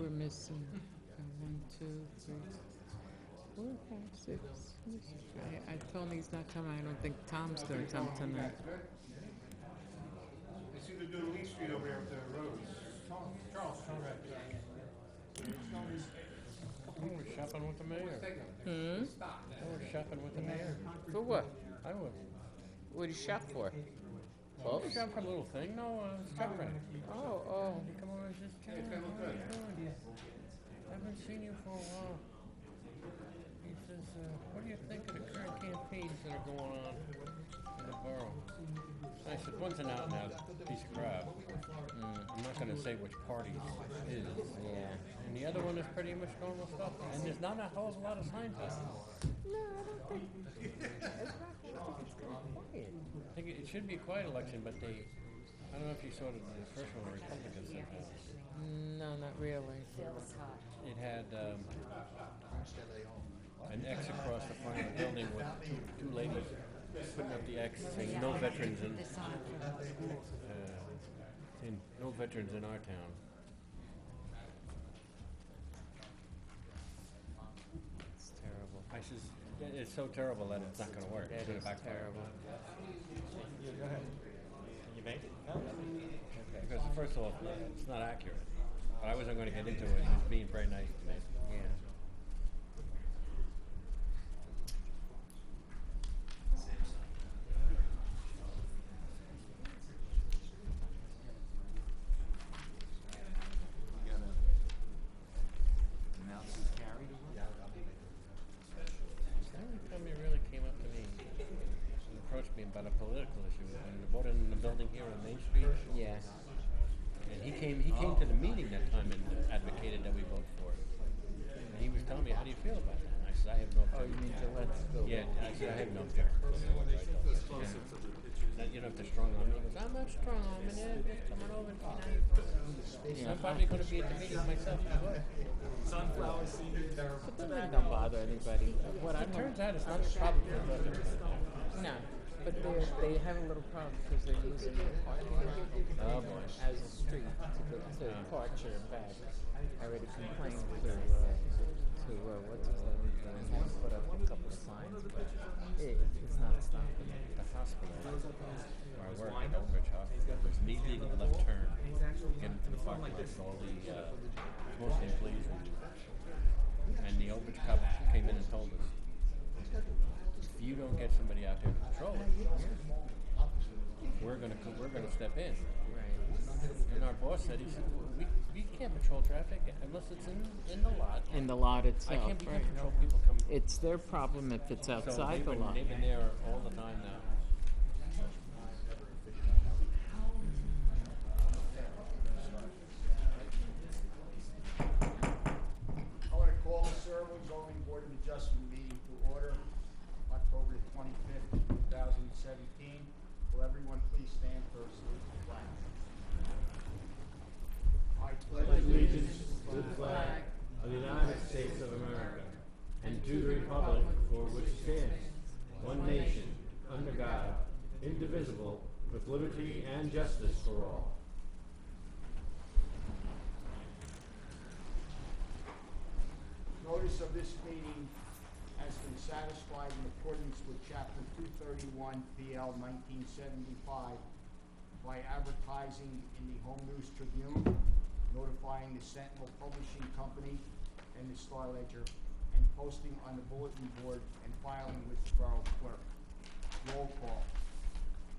we're missing 1, 2, 3, 4, 5, 6. I told him he's not coming. I don't think Tom's going to come tonight. They seem to do Lee Street over there with the roads. Charles, I was shopping with the mayor. Hmm? I was shopping with the mayor. For what? I was. What did you shop for? I Clothes? was shopping for a little thing. No, shop right. Oh. He come over and just chat. How are you doing? I haven't seen you for a while. He says, what do you think of the current campaigns that are going on in the borough? I said, one's an out-and-out piece of crap. I'm not going to say which party it is. Yeah. And the other one is pretty much normal stuff. And there's not a whole lot of signs on it. No, I don't think. It's not. I think it's kind of quiet. I think it should be a quiet election, but I don't know if you saw the first one, the Republicans sent out. No, not really. It had an X across the front of the building with two ladies putting up the X saying no veterans no veterans in our town. It's terrible. I says, it's so terrible that it's not going to work. That It's going is to backfire. terrible. Go ahead. Can you make it? No. Okay. Because first of all, it's not accurate. But I wasn't going to get into it. He's being very nice to me. Yeah. You gotta announce who's carried or what? The only time he really came up to me and approached me about a political issue when the voted in the building here on Main Street. Yeah. And he came to the meeting that time and advocated that we vote for it. And he was telling me, how do you feel about that? And I said, I have no Oh, you objection. mean to let's go? Yeah, I said, I have no objection. You don't have to strong arm me. He goes, I'm not strong arming it. Just coming over tonight. Yeah. I'm probably going to be at the meeting myself as well. Sunflower seed. But the thing don't bother anybody. What I It turns out it's not a problem for the veterans. No, but they have a little problem because they're using the parking lot Oh boy. as a street to departure and back. I already complained to what's his name, and had to put up a couple of signs, but it's not stopping. The hospital where I work at Old Bridge Hospital, there's an illegal left turn. Get into the parking lot for all the mostly employees. And the Old Bridge cop came in and told us, if you don't get somebody out there to patrol it, we're gonna step in. Right. And our boss said, he said, we can't patrol traffic unless it's in the lot. In the lot I itself, can't right? control people coming. It's their problem if it's So outside the lot. they've been there all the time now. I want to call the Sherwood Zoning Board of Adjustment meeting to order, October 25th, 2017. Will everyone please stand for a salute to the flag? I pledge allegiance to the flag of the United States of America and to the republic for which it stands, one nation, under God, indivisible, with liberty and justice for all. Notice of this meeting has been satisfied in accordance with Chapter 231 PL 1975 by advertising in the Home News Tribune, notifying the Sentinel Publishing Company and the Star Ledger, and posting on the bulletin board and filing with the Borough Clerk. Roll call.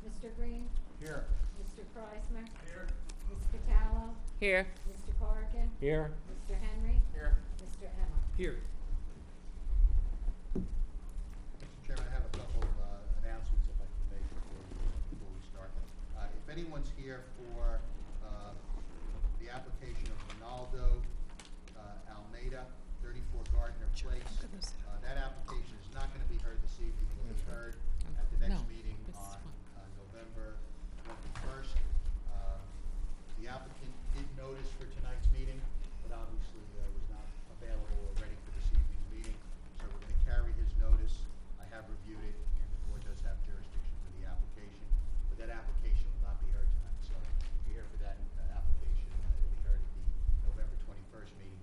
Mr. Green? Here. Mr. Kreisner? Here. Ms. Cataldo? Here. Mr. Corrigan? Here. Mr. Henry? Here. Mr. Emma? Here. Mr. Chairman, I have a couple of announcements if I can make before we start. If anyone's here for the application of Ronaldo Almeida, 34 Gardner Place, that application is not going to be heard this evening. It will be heard at the next meeting on November 21st. The applicant did notice for tonight's meeting, but obviously was not available or ready for this evening's meeting. So we're going to carry his notice. I have reviewed it, and the board does have jurisdiction for the application, but that application will not be heard tonight. So if you're here for that application, it will be heard at the November 21st meeting.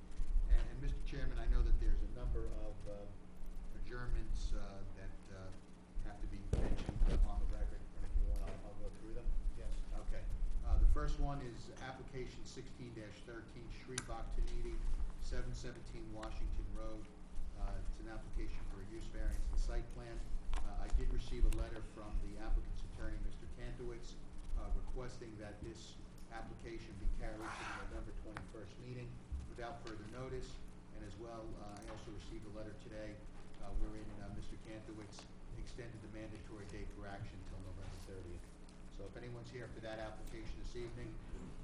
16-13, Shrevak Tanidi, 717 Washington Road. It's an application for a use variance and site plan. I did receive a letter from the applicant's attorney, Mr. Kantowitz, requesting that this application be carried to the November 21st meeting without further notice. And as well, I also received a letter today wherein Mr. Kantowitz extended the mandatory date for action until November 30th. So if anyone's here for that application this evening,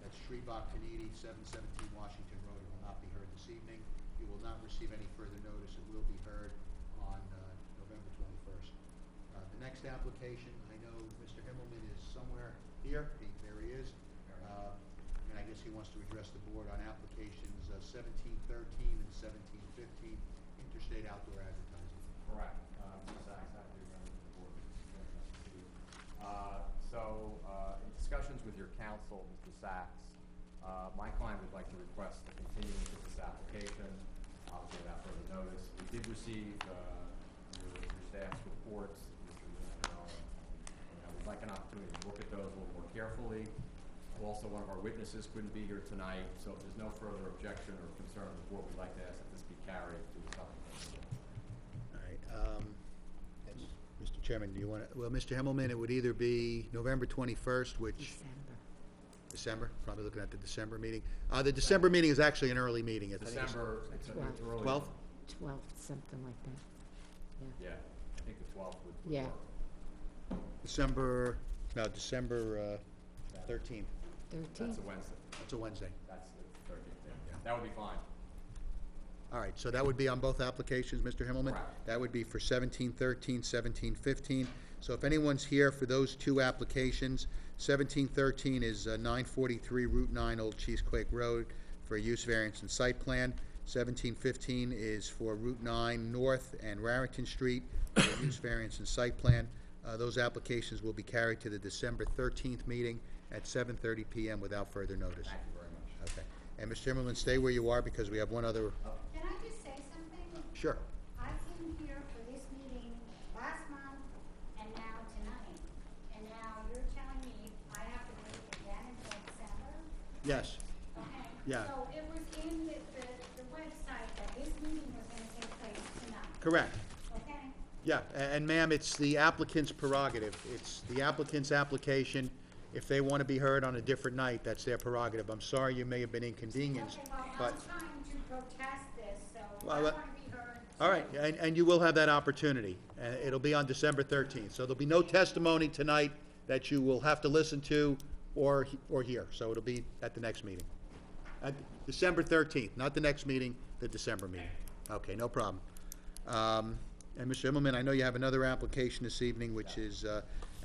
that's Shrevak Tanidi, 717 Washington Road. It will not be heard this evening. You will not receive any further notice. It will be heard on November 21st. The next application, I know Mr. Himmelman is somewhere here. There he is. And I guess he wants to address the board on applications 1713 and 1715, interstate outdoor advertising. Correct. Mr. Sachs, happy to remember the board. In discussions with your counsel, Mr. Sachs, my client would like to request a continuance of this application, obviously without further notice. We did receive your staff's reports, Mr. Zanarella, and we'd like an opportunity to look at those a little more carefully. Also, one of our witnesses couldn't be here tonight, so if there's no further objection or concern of the board, we'd like to ask that this be carried to the supplemental. All right. Mr. Chairman, do you want to, well, Mr. Himmelman, it would either be November 21st, which... December, probably looking at the December meeting. The December meeting is actually an early meeting. I think it's December, it's early. 12th? 12th, something like that. Yeah, I think the 12th would Yeah. work. December 13th. 13th? That's a Wednesday. That's a Wednesday. That's the 13th, yeah. That would be fine. All right, so that would be on both applications, Mr. Himmelman? Correct. That would be for 1713, 1715. So if anyone's here for those two applications, 1713 is 943 Route 9 Old Cheesequake Road for a use variance and site plan. 1715 is for Route 9 North and Raritan Street for a use variance and site plan. Those applications will be carried to the December 13th meeting at 7:30 p.m. without further notice. Thank you very much. Okay. And Mr. Himmelman, stay where you are because we have one other. Can I just say something? Sure. I came here for this meeting last month and now tonight. And now you're telling me I have to wait again until December? Yes. Okay. Yeah. So it was in the website that this meeting was gonna take place tonight, Correct. okay? Yeah, and ma'am, it's the applicant's prerogative. It's the applicant's application. If they want to be heard on a different night, that's their prerogative. I'm sorry you may have been inconvenienced, Okay, well, but, I'm trying to protest this, so Well, I let- wanna be heard. all right, and you will have that opportunity. It'll be on December 13th. So there'll be no testimony tonight that you will have to listen to or hear. So it'll be at the next meeting. At December 13th, not the next meeting, the December meeting. Okay, no problem. And Mr. Himmelman, I know you have another application this evening, which is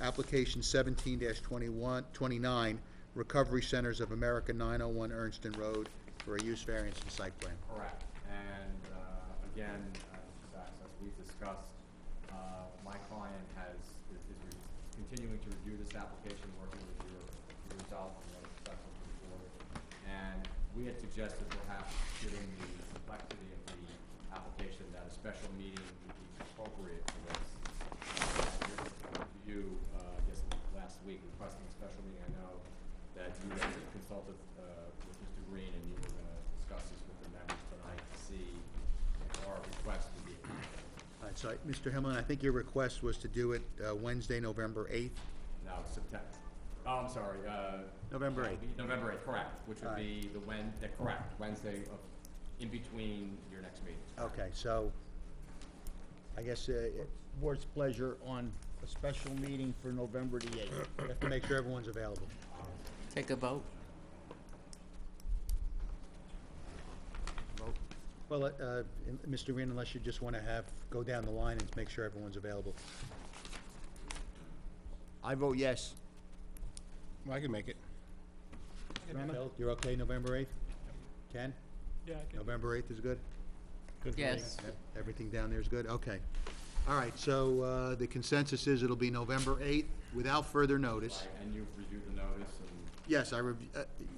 application 17-29, Recovery Centers of America, 901 Ernston Road, for a use variance and site plan. Correct. And again, Mr. Sachs, as we've discussed, my client is continuing to review this application, working with your result and what is acceptable to the board. And we had suggested perhaps, given the complexity of the application, that a special meeting would be appropriate for this. You, I guess last week, requesting a special meeting. I know that you had consulted with Mr. Green, and you were going to discuss this with the members tonight to see if our request would be accomplished. All right, so, Mr. Himmelman, I think your request was to do it Wednesday, November 8th? No, September. Oh, I'm sorry. November 8th. November 8th, correct, which would All right. be the correct, Wednesday of, in between your next meeting. Okay, so, I guess, Board's pleasure on a special meeting for November the 8th. we have to make sure everyone's available. Take a vote. Well, Mr. Green, unless you just want to go down the line and make sure everyone's available. I vote yes. Well, I can make it. Phil, you're okay November 8th? Ken? Yeah, I November 8th is good? Good for me. Yes. Everything down there is good? Okay. All right, so the consensus is it'll be November 8th without further notice. Right, and you've reviewed the notice and Yes,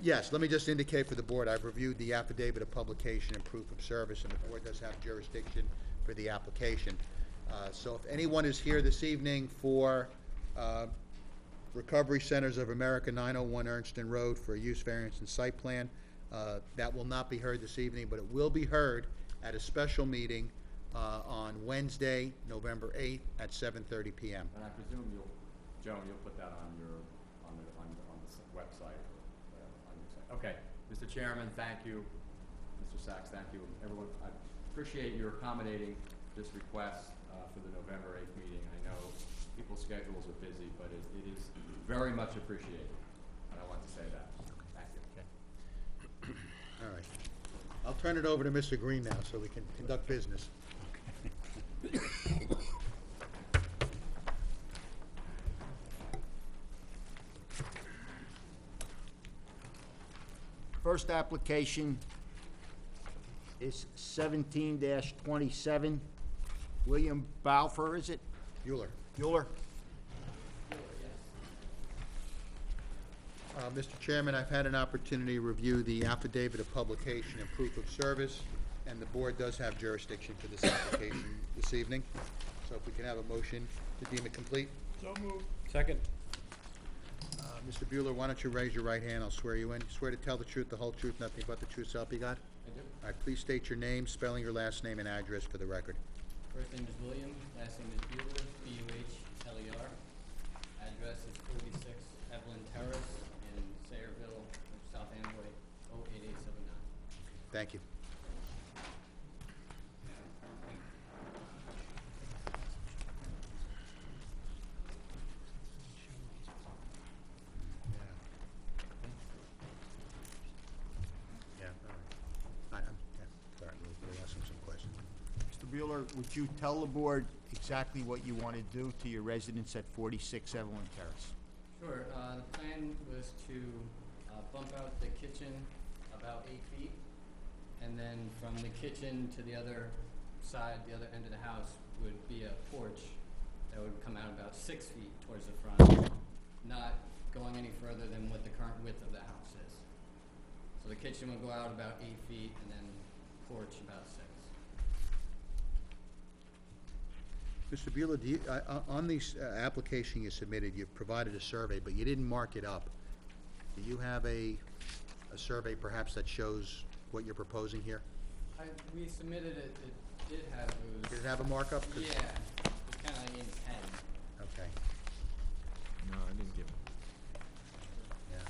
yes, let me just indicate for the board, I've reviewed the affidavit of publication and proof of service, and the board does have jurisdiction for the application. So if anyone is here this evening for Recovery Centers of America, 901 Ernston Road, for a use variance and site plan. That will not be heard this evening, but it will be heard at a special meeting on Wednesday, November 8th at 7:30 p.m. And I presume Joan, you'll put that on the website, on your site. Okay, Mr. Chairman, thank you. Mr. Sachs, thank you. Everyone, I appreciate your accommodating this request for the November 8th meeting. I know people's schedules are busy, but it is very much appreciated, and I want to say that. Thank you. All right. I'll turn it over to Mr. Green now so we can conduct business. First application is 17-27. William Balfour, is it? Bueller. Bueller? Mr. Chairman, I've had an opportunity to review the affidavit of publication and proof of service, and the board does have jurisdiction for this application this evening. So if we can have a motion to deem it complete. So moved. Second. Mr. Bueller, why don't you raise your right hand? I'll swear you in. You swear to tell the truth, the whole truth, nothing but the truth, so help you God? I do. All right, please state your name, spelling your last name and address for the record. First name is William, last name is Bueller, B-U-H-L-E-R. Address is 46 Evelyn Terrace in Sayreville, South Amboy, 08879. Thank you. Yeah, all right. All right, we'll ask him some questions. Mr. Bueller, would you tell the board exactly what you want to do to your residence at 46 Evelyn Terrace? Sure, the plan was to bump out the kitchen about 8 feet, and then from the kitchen to the other side, the other end of the house, would be a porch that would come out about 6 feet towards the front, not going any further than what the current width of the house is. So the kitchen would go out about 8 feet, and then porch about 6. Mr. Bueller, do you, on this application you submitted, you provided a survey, but you didn't mark it up. Do you have a survey perhaps that shows what you're proposing here? We submitted it, it did have, it was. Did it have a markup? 'Cause- Yeah, it's kind of in pen. Okay, No, I didn't give it. yeah.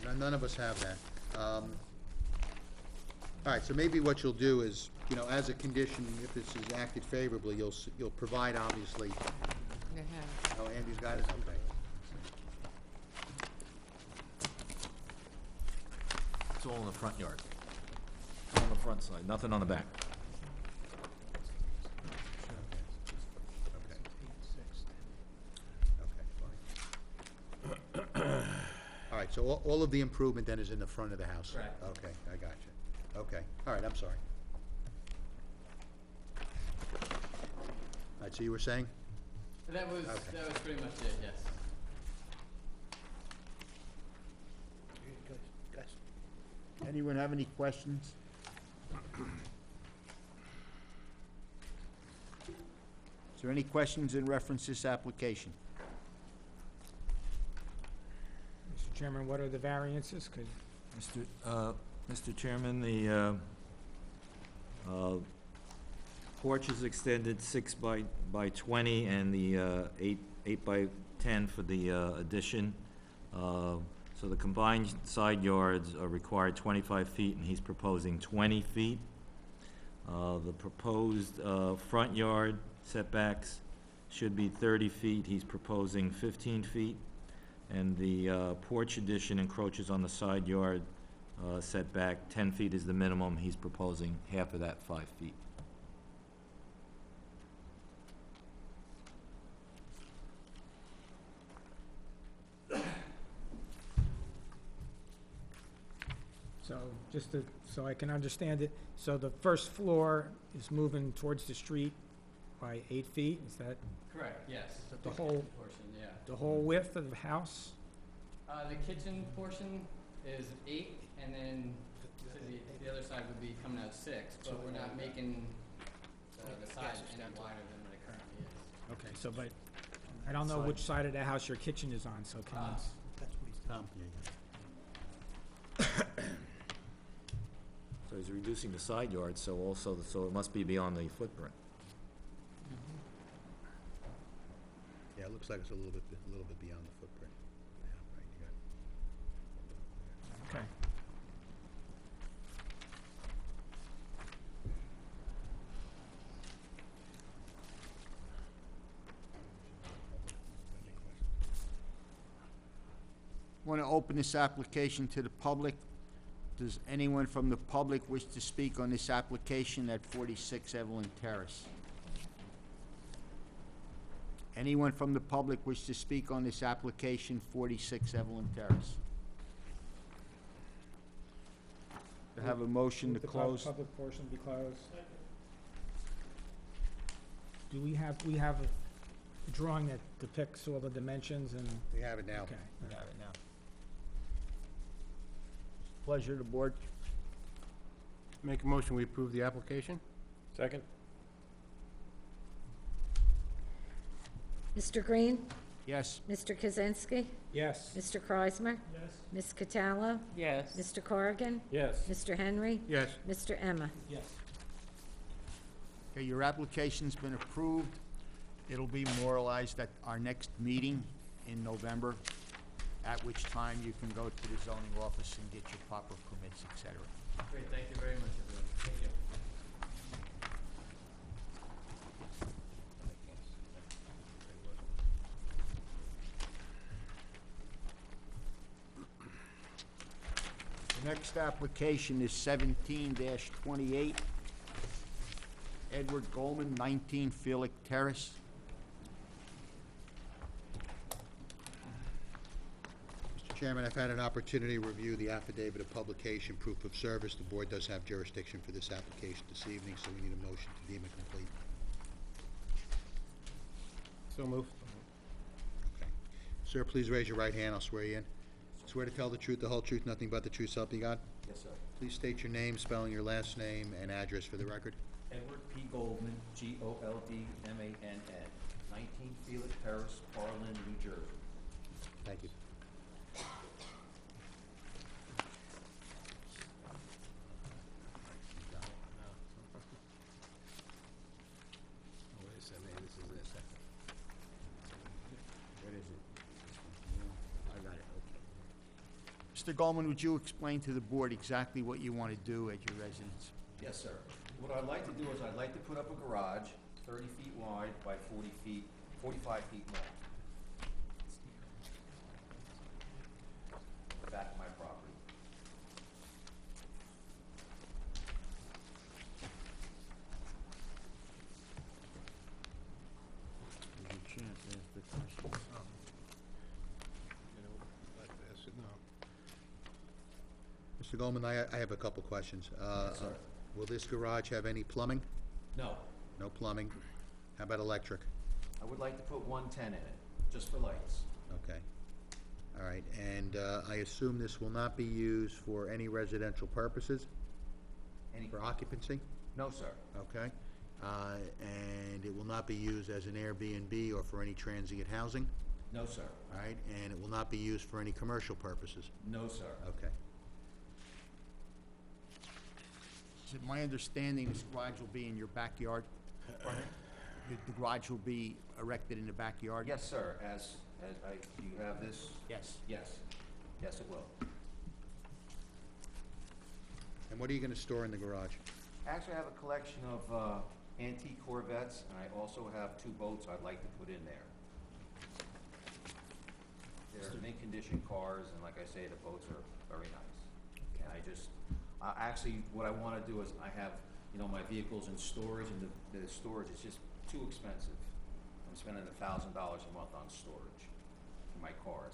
Yeah, none of us have that. All right, so maybe what you'll do is, you know, as a condition, if this is acted favorably, you'll provide, obviously. Oh, Andy's got it, okay. It's all in the front yard. On the front side, nothing on the back. Okay. Okay, fine. All right, so all of the improvement then is in the front of the house? Correct. Okay, I got you. Okay, all right, I'm sorry. All right, so you were saying? That was pretty much it, yes. Anyone have any questions? Is there any questions in reference to this application? Mr. Chairman, what are the variances? Mr. Chairman, the porch is extended 6 by 20 and the 8 by 10 for the addition. So the combined side yards are required 25 feet, and he's proposing 20 feet. The proposed front yard setbacks should be 30 feet. He's proposing 15 feet. And the porch addition encroaches on the side yard setback. 10 feet is the minimum. He's proposing half of that, 5 feet. So, so I can understand it, so the first floor is moving towards the street by 8 feet, is that Correct, yes. The whole- Portion, yeah. the whole width of the house? The kitchen portion is 8, and then to the other side would be coming out 6, but we're not making the side any wider than what it currently is. Okay, so, but I don't know Side. which side of the house your kitchen is on, so can you? Tom? So he's reducing the side yard, so also, so it must be beyond the footprint. Yeah, it looks like it's a little bit beyond the footprint. Yeah, right, you got Okay. Want to open this application to the public. Does anyone from the public wish to speak on this application at 46 Evelyn Terrace? Anyone from the public wish to speak on this application, 46 Evelyn Terrace? To have a motion to Move the close. public portion be closed. Do we have a drawing that depicts all the dimensions and, We have it now. okay. Got it now. Pleasure of the board. Make a motion, we approve the application? Second? Mr. Green? Yes. Mr. Kaczynski? Yes. Mr. Kreismer? Yes. Ms. Cataldo? Yes. Mr. Corrigan? Yes. Mr. Henry? Yes. Mr. Emma? Yes. Okay, your application's been approved. It'll be memorialized at our next meeting in November, at which time you can go to the zoning office and get your proper permits, et cetera. Great, thank you very much, everyone. Thank you. The next application is 17-28. Edward Goldman, 19 Felix Terrace. Mr. Chairman, I've had an opportunity to review the affidavit of publication, proof of service. The board does have jurisdiction for this application this evening, so we need a motion to deem it complete. So moved. Okay. Sir, please raise your right hand. I'll swear you in. Swear to tell the truth, the whole truth, nothing but the truth, so help you God? Yes, sir. Please state your name, spelling your last name, and address for the record. Edward P. Goldman, Goldmann, 19 Felix Terrace, Harlan, New Jersey. Thank you. Wait a second, this is it. What is it? I got it, okay. Mr. Goldman, would you explain to the board exactly what you want to do at your residence? Yes, sir. What I'd like to do is I'd like to put up a garage, 30 feet wide by 45 feet long. The back of my property. Mr. Goldman, I have a couple questions. Yes, sir. Will this garage have any plumbing? No, No plumbing. How about electric? I would like to put 110 in it, just for lights. Okay. All right, and I assume this will not be used for any residential purposes, Any? for occupancy? No, sir. Okay. And it will not be used as an Airbnb or for any transient housing? No, sir. All right, and it will not be used for any commercial purposes? No, sir. Okay. Is it my understanding this garage will be in your backyard? The garage will be erected in the backyard? Yes, sir. Do you have this? Yes. Yes. Yes, it will. And what are you gonna store in the garage? Actually, I have a collection of antique Corvettes, and I also have 2 boats I'd like to put in there. They're mint condition cars, and like I say, the boats are very nice. And actually, what I want to do is I have, my vehicles in storage, and the storage is just too expensive. I'm spending $1,000 a month on storage for my cars.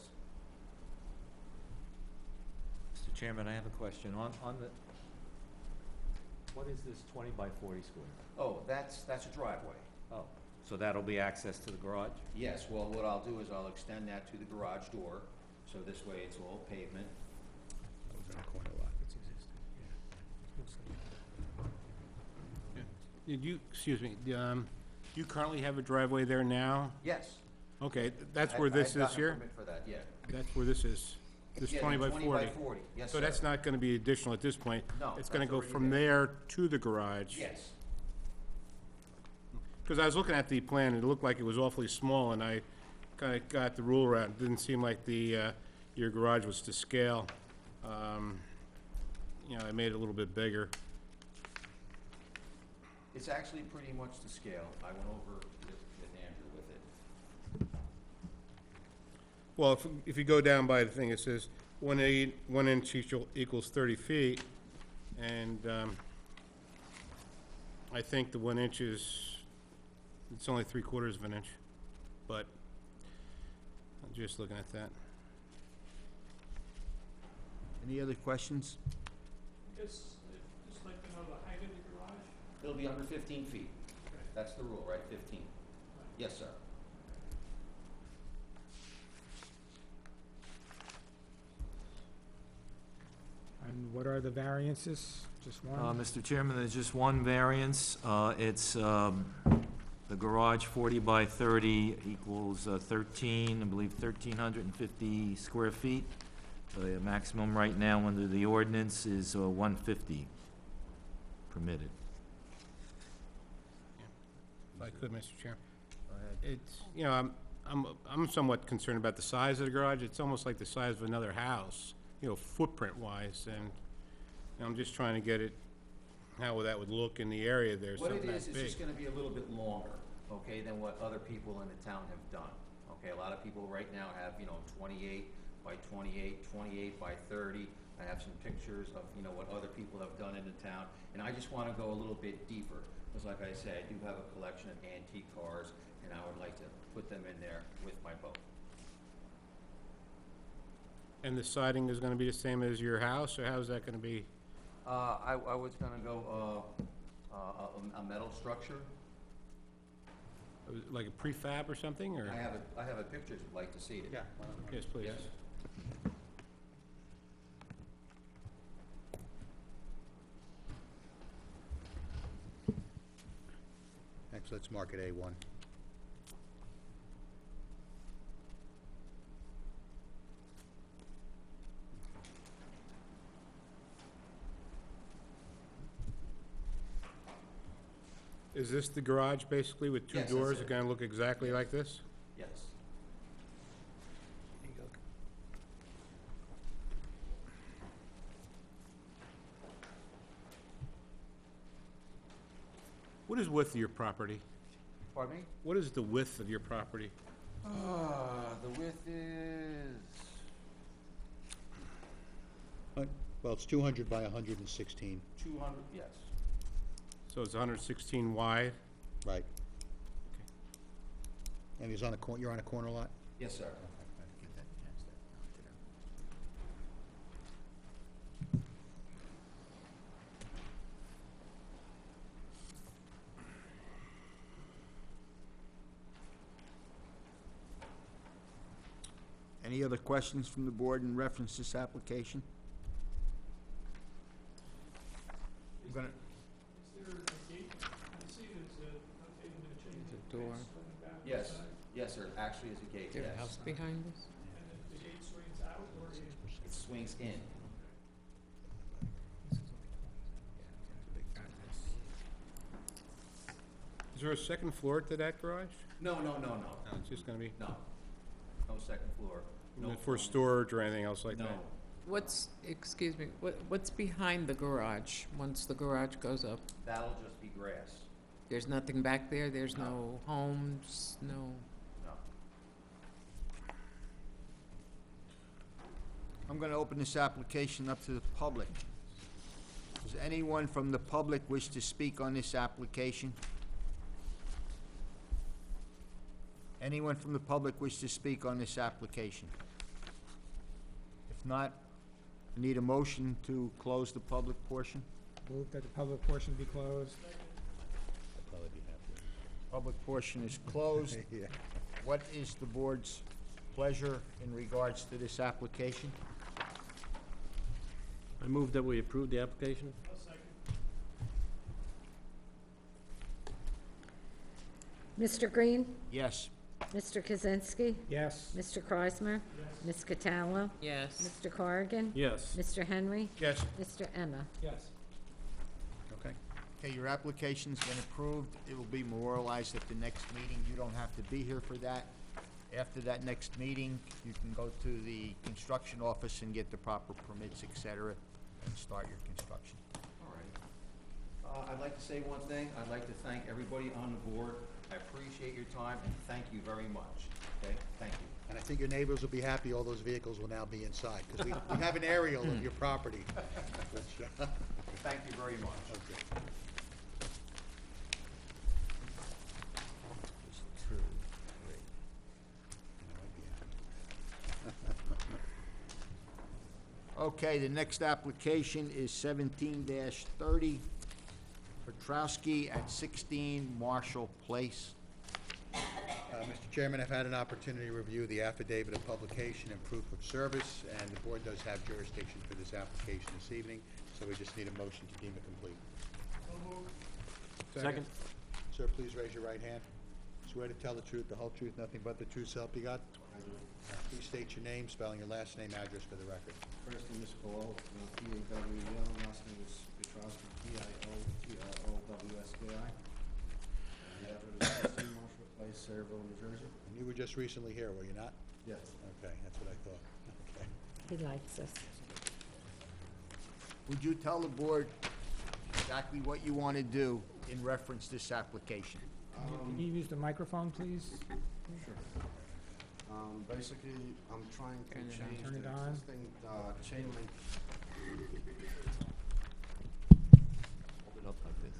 Mr. Chairman, I have a question. On the, what is this 20 by 40 square? Oh, that's a driveway. Oh, so that'll be access to the garage? Yes, well, what I'll do is I'll extend that to the garage door, so this way it's all pavement. That was in a corner lot. Did you, excuse me, do you currently have a driveway there now? Yes, Okay, that's I- where I this had is gotten a here? permit for that, yeah. That's where this is, this Yeah, 20 by 20 40. by 40, yes, So that's sir. not gonna be additional at this point? No, It's gonna that's go already from there. there to the garage? Yes. Because I was looking at the plan, and it looked like it was awfully small, and I kinda got the rule around. It didn't seem like the, your garage was to scale. You know, I made it a little bit bigger. It's actually pretty much to scale. I went over with Andrew with it. Well, if you go down by the thing, it says 1 inch equals 30 feet, and, I think the 1 inch is, it's only 3/4 of an inch, but I'm just looking at that. Any other questions? Just like to know the height of the garage? It'll be under 15 feet. That's the rule, right? 15. Yes, sir. And what are the variances? Just one? Mr. Chairman, there's just one variance. It's, the garage 40 by 30 equals 13, I believe 1,350 square feet. The maximum right now under the ordinance is 150 permitted. If I could, Mr. Chair. It's, you know, I'm somewhat concerned about the size of the garage. It's almost like the size of another house, you know, footprint-wise, and I'm just trying to get it, how that would look in the area there, What something it that is, it's big. just gonna be a little bit longer, okay, than what other people in the town have done. Okay, a lot of people right now have, 28 by 28, 28 by 30. I have some pictures of, what other people have done in the town, and I just wanna go a little bit deeper. Because like I say, I do have a collection of antique cars, and I would like to put them in there with my boat. And the siding is gonna be the same as your house, or how's that gonna be? I was gonna go, a metal structure. Like a prefab or something, or? I have a picture if you'd like to see it. Yeah. Yes, please. Yes. Actually, let's mark it A1. Is this the garage, basically, with two Yes, that's doors? it. It's gonna look exactly like this? Yes. What is width of your property? Pardon me? What is the width of your property? The width is, Well, it's 200 by 116, 200, yes. So it's 116 wide? right. And he's on you're on a corner lot? Yes, sir. Get that, pass that on to them. Any other questions from the board in reference to this application? I'm gonna, Is there a gate? I see there's a, okay, I'm gonna change There's the a door. fence from the back Yes, side, yes, sir, actually is a gate, Is there yes. a house behind this? and then the gate swings out or in? It swings in. Is there a second floor to that garage? No, no, no, No, no, it's just gonna be no. No second floor, no. for plumbing. storage or anything else like No, that? What's, excuse me, what's behind the garage, once the garage goes up? that'll just be grass, There's nothing back there, there's No. no homes, no, no. I'm gonna open this application up to the public. Does anyone from the public wish to speak on this application? Anyone from the public wish to speak on this application? If not, I need a motion to close the public portion. Move that the public portion be closed. I'd probably be happy. Public portion is closed. Yeah. What is the board's pleasure in regards to this application? I move that we approve the application. A second. Mr. Green? Yes. Mr. Kaczynski? Yes. Mr. Kreismer? Ms. Cataldo? Yes. Mr. Corrigan? Yes. Mr. Henry? Yes. Mr. Emma? Yes. Okay. Okay, your application's been approved. It will be memorialized at the next meeting. You don't have to be here for that. After that next meeting, you can go to the construction office and get the proper permits, et cetera, and start your construction. All right. I'd like to say one thing. I'd like to thank everybody on the board. I appreciate your time, and thank you very much. Okay? Thank you. And I think your neighbors will be happy all those vehicles will now be inside, because we have an aerial of your property. Which, Thank you very much. okay. Okay, the next application is 17-30, Petrowski at 16 Marshall Place. Mr. Chairman, I've had an opportunity to review the affidavit of publication and proof of service, and the board does have jurisdiction for this application this evening, so we just need a motion to deem it complete. Second. Sir, please raise your right hand. Swear to tell the truth, the whole truth, nothing but the truth, so help you God? Please state your name, spelling your last name, address for the record. First name is Paul, P-A-W-E-L, last name is Petrowski, P-I-O-T-R-O-W-S-K-I. The address is 16 Marshall Place, Sayreville, New Jersey. And you were just recently here, were you not? Yes. Okay, that's what I thought. Okay. He likes us. Would you tell the board exactly what you want to do in reference to this application? Can you use the microphone, please? Sure. Basically, I'm trying to change Turn the it on. existing chain link. Hold it up like this.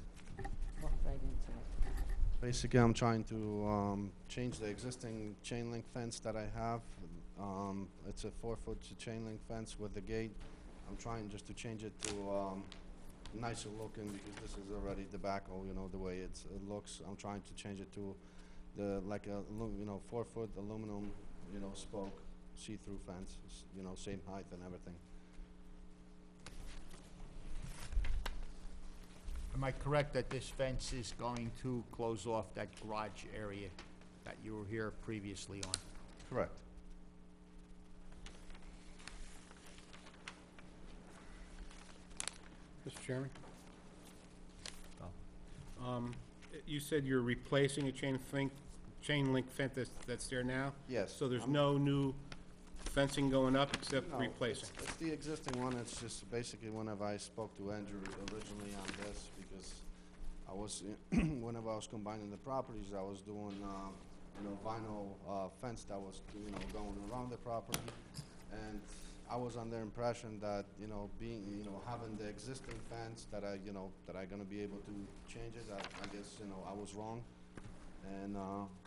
Walk right into it. Basically, I'm trying to change the existing chain link fence that I have. It's a 4-foot chain link fence with the gate. I'm trying just to change it to nicer looking, because this is already tobacco, you know, the way it looks. I'm trying to change it to like a 4-foot aluminum, spoke, see-through fence, same height and everything. Am I correct that this fence is going to close off that garage area that you were here previously on? Correct. Mr. Chairman? You said you're replacing a chain link fence that's there now? Yes. So there's no new fencing going up except No, replacing? It's the existing one. It's just basically whenever I spoke to Andrew originally on this, because I was, whenever I was combining the properties, I was doing, vinyl fence that was, going around the property. And I was under impression that, having the existing fence that I gonna be able to change it. I guess, I was wrong. And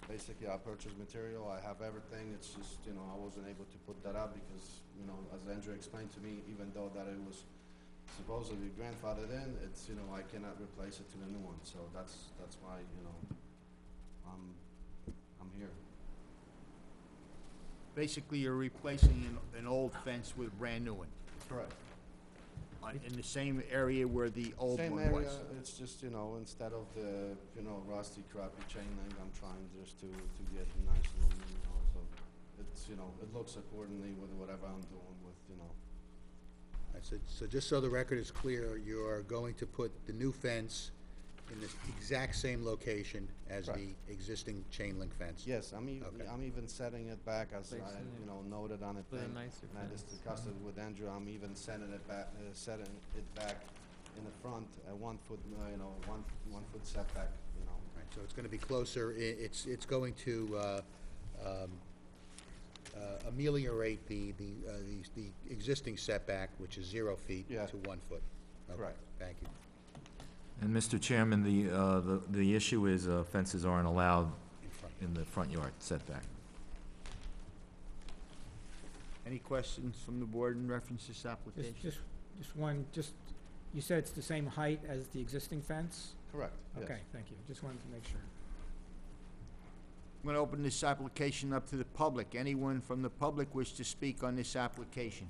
basically, I purchased material. I have everything. It's just, I wasn't able to put that up because, as Andrew explained to me, even though that it was supposedly grandfathered in, it's, I cannot replace it to the new one. So that's why, I'm here. Basically, you're replacing an old fence with a brand-new one, Correct. in the same area where the old Same one area, was. it's just, instead of the, rusty, crappy chain link, I'm trying just to get a nice little, so it's, it looks accordingly with whatever I'm doing with, All right, so just so the record is clear, you're going to put the new fence in the exact same location as the Correct. existing chain link fence? Yes, I'm Okay. even setting it back as I, Placing it noted on it. with a thing, nicer and I just fence. discussed it with Andrew. I'm even setting it back in the front, 1 foot, 1 foot setback, Right, so it's gonna be closer, it's going to ameliorate the existing setback, which is 0 feet, Yeah. to 1 foot. Okay, Correct. Thank you. And Mr. Chairman, the issue is fences aren't allowed In front. in the front yard setback. Any questions from the board in reference to this application? Just one, you said it's the same height as the existing fence? Correct, yes. Okay, thank you. Just wanted to make sure. I'm going to open this application up to the public. Anyone from the public wish to speak on this application?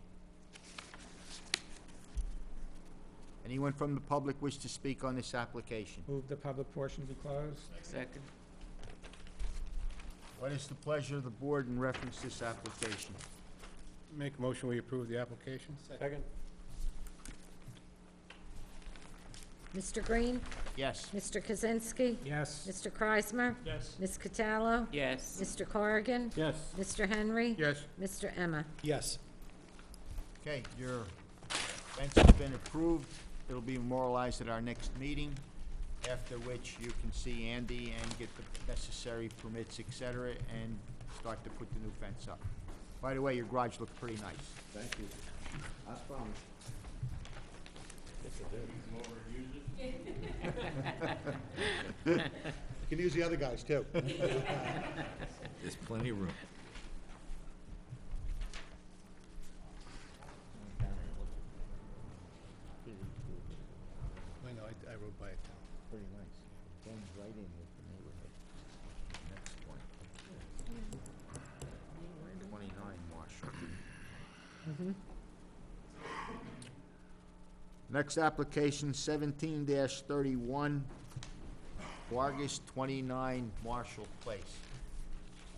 Anyone from the public wish to speak on this application? Move the public portion be closed? Second. What is the pleasure of the board in reference to this application? Make a motion, we approve the application? Second. Mr. Green? Yes. Mr. Kaczynski? Yes. Mr. Kreismer? Yes. Ms. Cataldo? Yes. Mr. Corrigan? Yes. Mr. Henry? Yes. Mr. Emma? Yes. Okay, your fence has been approved. It'll be memorialized at our next meeting, after which you can see Andy and get the necessary permits, et cetera, and start to put the new fence up. By the way, your garage looks pretty nice. Thank you. I promise. You can use the other guys, too. There's plenty of room. I know, I rode by it. Pretty nice. Blends right in with the neighborhood. Next one. 29 Marshall. Next application, 17-31, Vargas, 29 Marshall Place.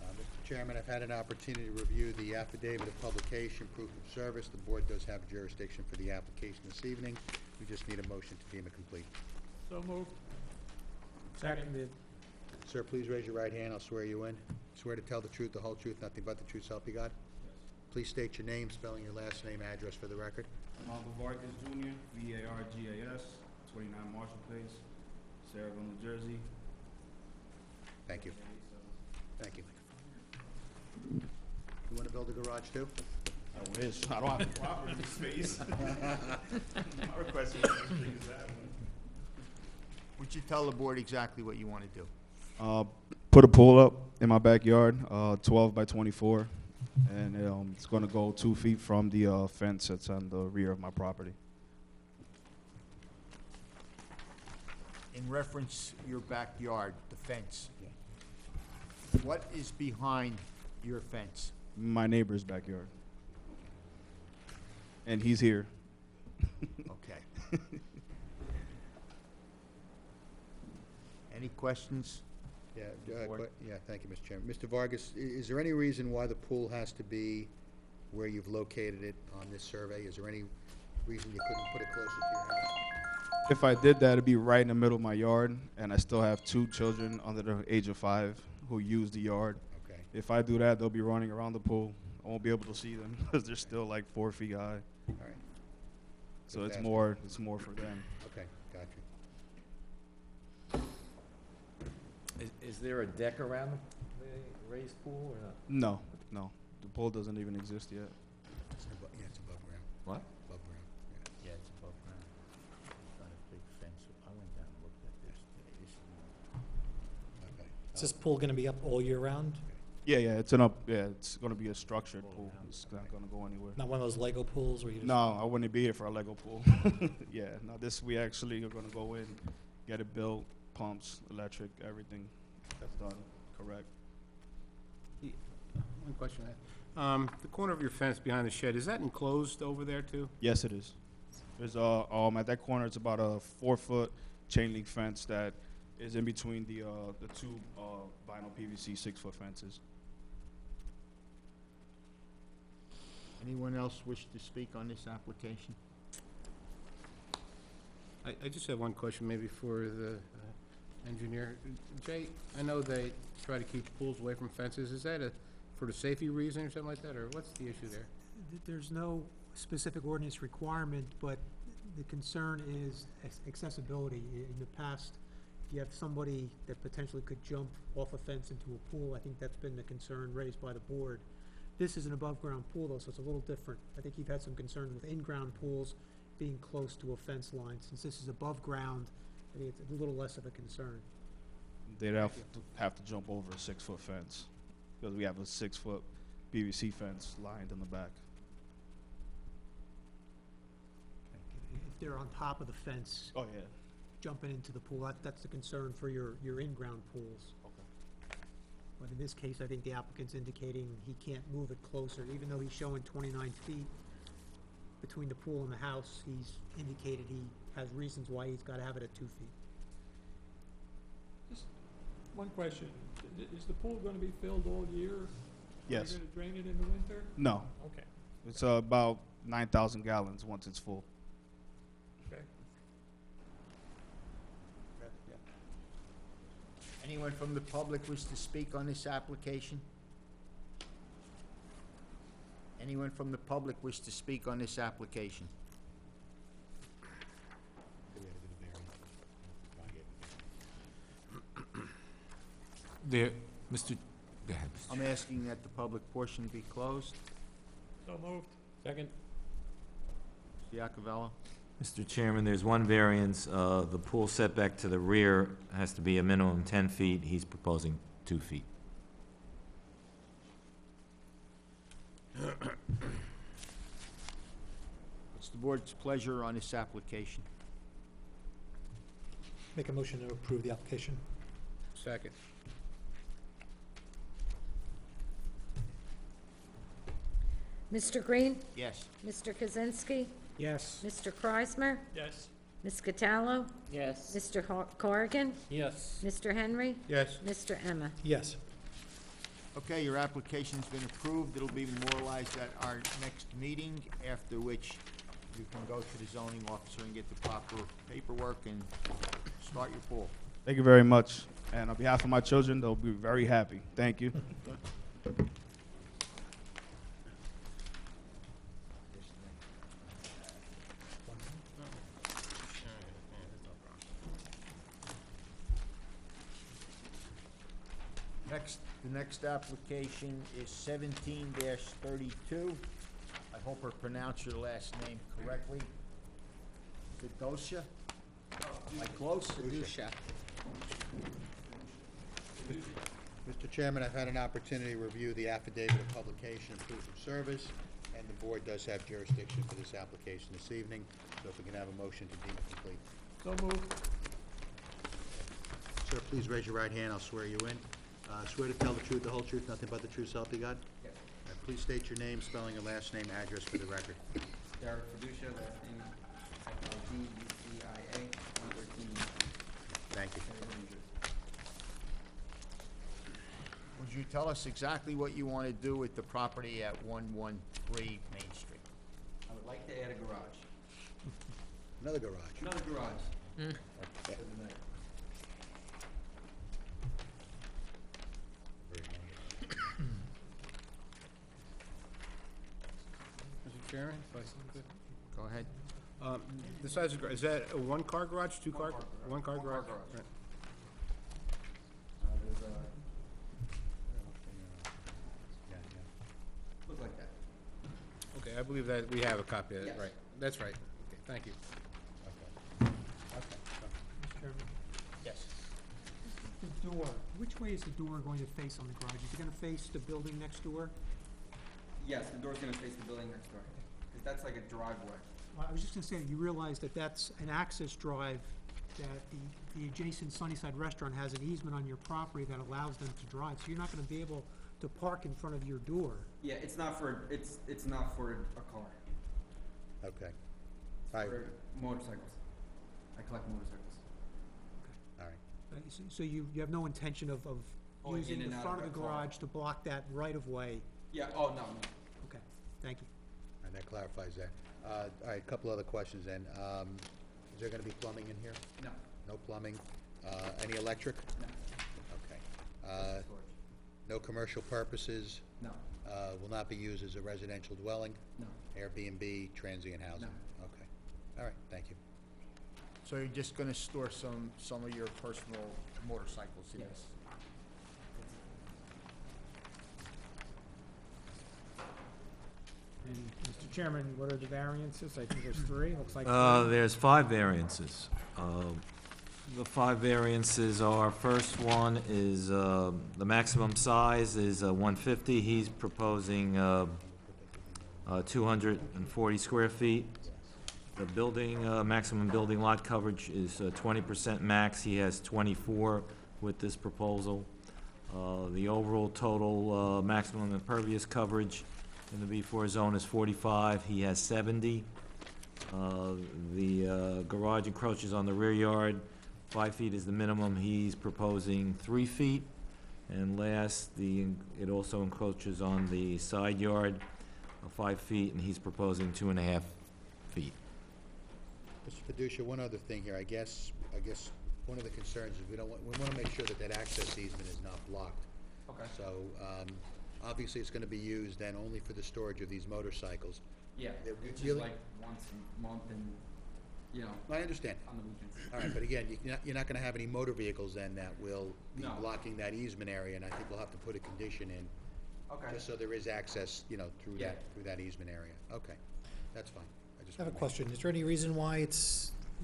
Mr. Chairman, I've had an opportunity to review the affidavit of publication, proof of service. The board does have jurisdiction for the application this evening. We just need a motion to deem it complete. So moved. Seconded. Sir, please raise your right hand. I'll swear you in. Swear to tell the truth, the whole truth, nothing but the truth, so help you God? Please state your name, spelling your last name, address for the record. Michael Vargas Jr., V-A-R-G-A-S, 29 Marshall Place, Saraville, New Jersey. Thank you. Thank you. You want to build a garage, too? I wish. I don't have property space. My request is as big as that one. Would you tell the board exactly what you want to do? Put a pool up in my backyard, 12 by 24, and it's going to go 2 feet from the fence that's on the rear of my property. In reference your backyard, the fence, what is behind your fence? My neighbor's backyard. And he's here. Okay. Any questions? Yeah, thank you, Mr. Chairman. Mr. Vargas, is there any reason why the pool has to be where you've located it on this survey? Is there any reason you couldn't put it closer to your house? If I did that, it'd be right in the middle of my yard, and I still have 2 children under the age of 5 who use the yard. Okay. If I do that, they'll be running around the pool. I won't be able to see them because they're still like 4 feet high. All right. So Just it's asking. more for them. Okay, got you. Is there a deck around the raised pool or not? No, no. The pool doesn't even exist yet. It's above ground. What? Above ground, yeah. Yeah, it's above ground. It's not a big fence. I went down and looked at this today. This is Okay. Is this pool gonna be up all year round? Yeah, it's going to be a structured pool. It's not going to go anywhere. Not one of those Lego pools where you just... No, I wouldn't be here for a Lego pool. Yeah, no, we actually are going to go in, get it built, pumps, electric, everything. That's done, correct. One question I have. The corner of your fence behind the shed, is that enclosed over there, too? Yes, it is. There's at that corner, it's about a 4-foot chain link fence that is in between the 2 vinyl PVC 6-foot fences. Anyone else wish to speak on this application? I just have one question maybe for the engineer. Jay, I know they try to keep pools away from fences. Is that for the safety reason or something like that, or what's the issue there? There's no specific ordinance requirement, but the concern is accessibility. In the past, if you have somebody that potentially could jump off a fence into a pool, I think that's been the concern raised by the board. This is an above-ground pool, though, so it's a little different. I think you've had some concerns with in-ground pools being close to a fence line. Since this is above ground, I think it's a little less of a concern. They'd have to jump over a 6-foot fence because we have a 6-foot PVC fence lined in the back. If they're on top of the fence, Oh, yeah. jumping into the pool, that's the concern for your in-ground pools. But in this case, I think the applicant's indicating he can't move it closer, even though he's showing 29 feet between the pool and the house. He's indicated he has reasons why he's gotta have it at 2 feet. One question. Is the pool gonna be filled all year? Yes. Are you gonna drain it in the winter? No. Okay. It's about 9,000 gallons once it's full. Okay. Anyone from the public wish to speak on this application? Anyone from the public wish to speak on this application? There, Mr. Go ahead, Mr. I'm asking that the public portion be closed. So moved. Second? Mr. Iacovello? Mr. Chairman, there's one variance. The pool setback to the rear has to be a minimum 10 feet. He's proposing 2 feet. What's the board's pleasure on this application? Make a motion to approve the application. Second. Mr. Green? Yes. Mr. Kaczynski? Yes. Mr. Kreismer? Yes. Ms. Cataldo? Yes. Mr. Corrigan? Yes. Mr. Henry? Yes. Mr. Emma? Yes. Okay, your application's been approved. It'll be memorialized at our next meeting, after which you can go to the zoning officer and get the proper paperwork and start your pool. Thank you very much. And on behalf of my children, they'll be very happy. Thank you. The next application is 17-32. I hope I pronounced your last name correctly. Kadosha? Am I close? Kadosha. Mr. Chairman, I've had an opportunity to review the affidavit of publication and proof of service, and the board does have jurisdiction for this application this evening, so if we can have a motion to deem it complete. So moved. Sir, please raise your right hand, I'll swear you in. Swear to tell the truth, the whole truth, nothing but the truth, so help you God? Yes. Please state your name, spelling your last name, address for the record. Derek Fiducia, last name F-I-D-U-C-I-A, 113. Thank you. Would you tell us exactly what you want to do with the property at 113 Main Street? I would like to add a garage. Another garage. Another garage. Okay. For the night. Mr. Chairman, if I could. Go ahead. The size of, is that a one-car garage, two-car? One-car garage? garage. Right. There's a, look like that. Okay, I believe that we have a copy of that, Yes. right. That's right. Okay, thank you. Okay. Mr. Chairman, Yes. the door, which way is the door going to face on the garage? Is it gonna face the building next door? Yes, the door's gonna face the building next door, because that's like a driveway. Well, I was just gonna say, you realize that that's an access drive, that the adjacent Sunnyside restaurant has an easement on your property that allows them to drive, so you're not gonna be able to park in front of your door. Yeah, it's not for, it's not for a car. Okay. It's All right. for motorcycles. I collect motorcycles. All right. So you have no intention of Going using in the and out front of of the a car. garage to block that right-of-way? Yeah, oh, no. Okay, thank you. And that clarifies that. All right, a couple other questions then. Is there gonna be plumbing in here? No. No plumbing? Any electric? No. Okay. Storage. No commercial purposes? No. Will not be used as a residential dwelling? No. Airbnb, transient housing? Okay. All right, thank you. So you're just gonna store some of your personal motorcycles in this? Yes. And, Mr. Chairman, what are the variances? I think there's three, looks like. There's 5 variances. The 5 variances are, first one is, the maximum size is 150. He's proposing 240 square feet. The building, maximum building lot coverage is 20% max. He has 24 with this proposal. The overall total maximum impervious coverage in the B4 zone is 45. He has 70. The garage encroaches on the rear yard 5 feet is the minimum, he's proposing 3 feet. And last, it also encroaches on the side yard of 5 feet, and he's proposing 2.5 feet. Mr. Paducah, one other thing here, I guess one of the concerns is we wanna make sure that access easement is not blocked. Okay. So, obviously it's gonna be used then only for the storage of these motorcycles. Yeah, They're it's really- just like once a month and, you know, I understand. on the weekends. All right, but again, you're not gonna have any motor vehicles then that will be No. blocking that easement area, and I think we'll have to put a condition in. Okay. Just so there is access, through Yeah. through that easement area. Okay, that's fine. I have a question. Is there any reason why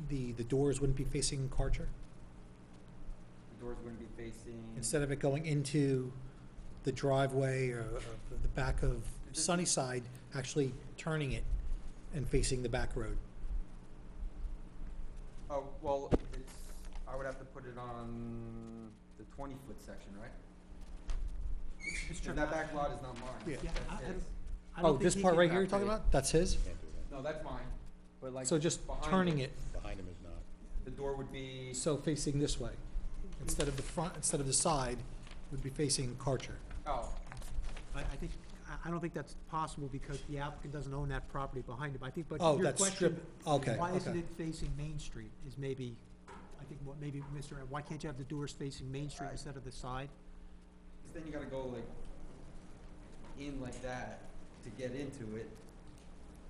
the doors wouldn't be facing Karcher? The doors wouldn't be facing. Instead of it going into the driveway or the back of Sunnyside, actually turning it and facing the back road? Oh, well, I would have to put it on the 20-foot section, right? And that back lot is not mine. Yeah. That's his. Oh, this part right here you're talking about? That's his? No, that's mine, but like. So just behind turning it, Behind him is not. The door would be. so facing this way? Instead of the front, instead of the side, would be facing Karcher. Oh, I don't think that's possible because the applicant doesn't own that property behind him. I think, but Oh, your that question, strip- okay, why isn't okay. it facing Main Street is maybe, I think what maybe why can't you have the doors facing Main Street instead of the side? because then you gotta go like in like that to get into it.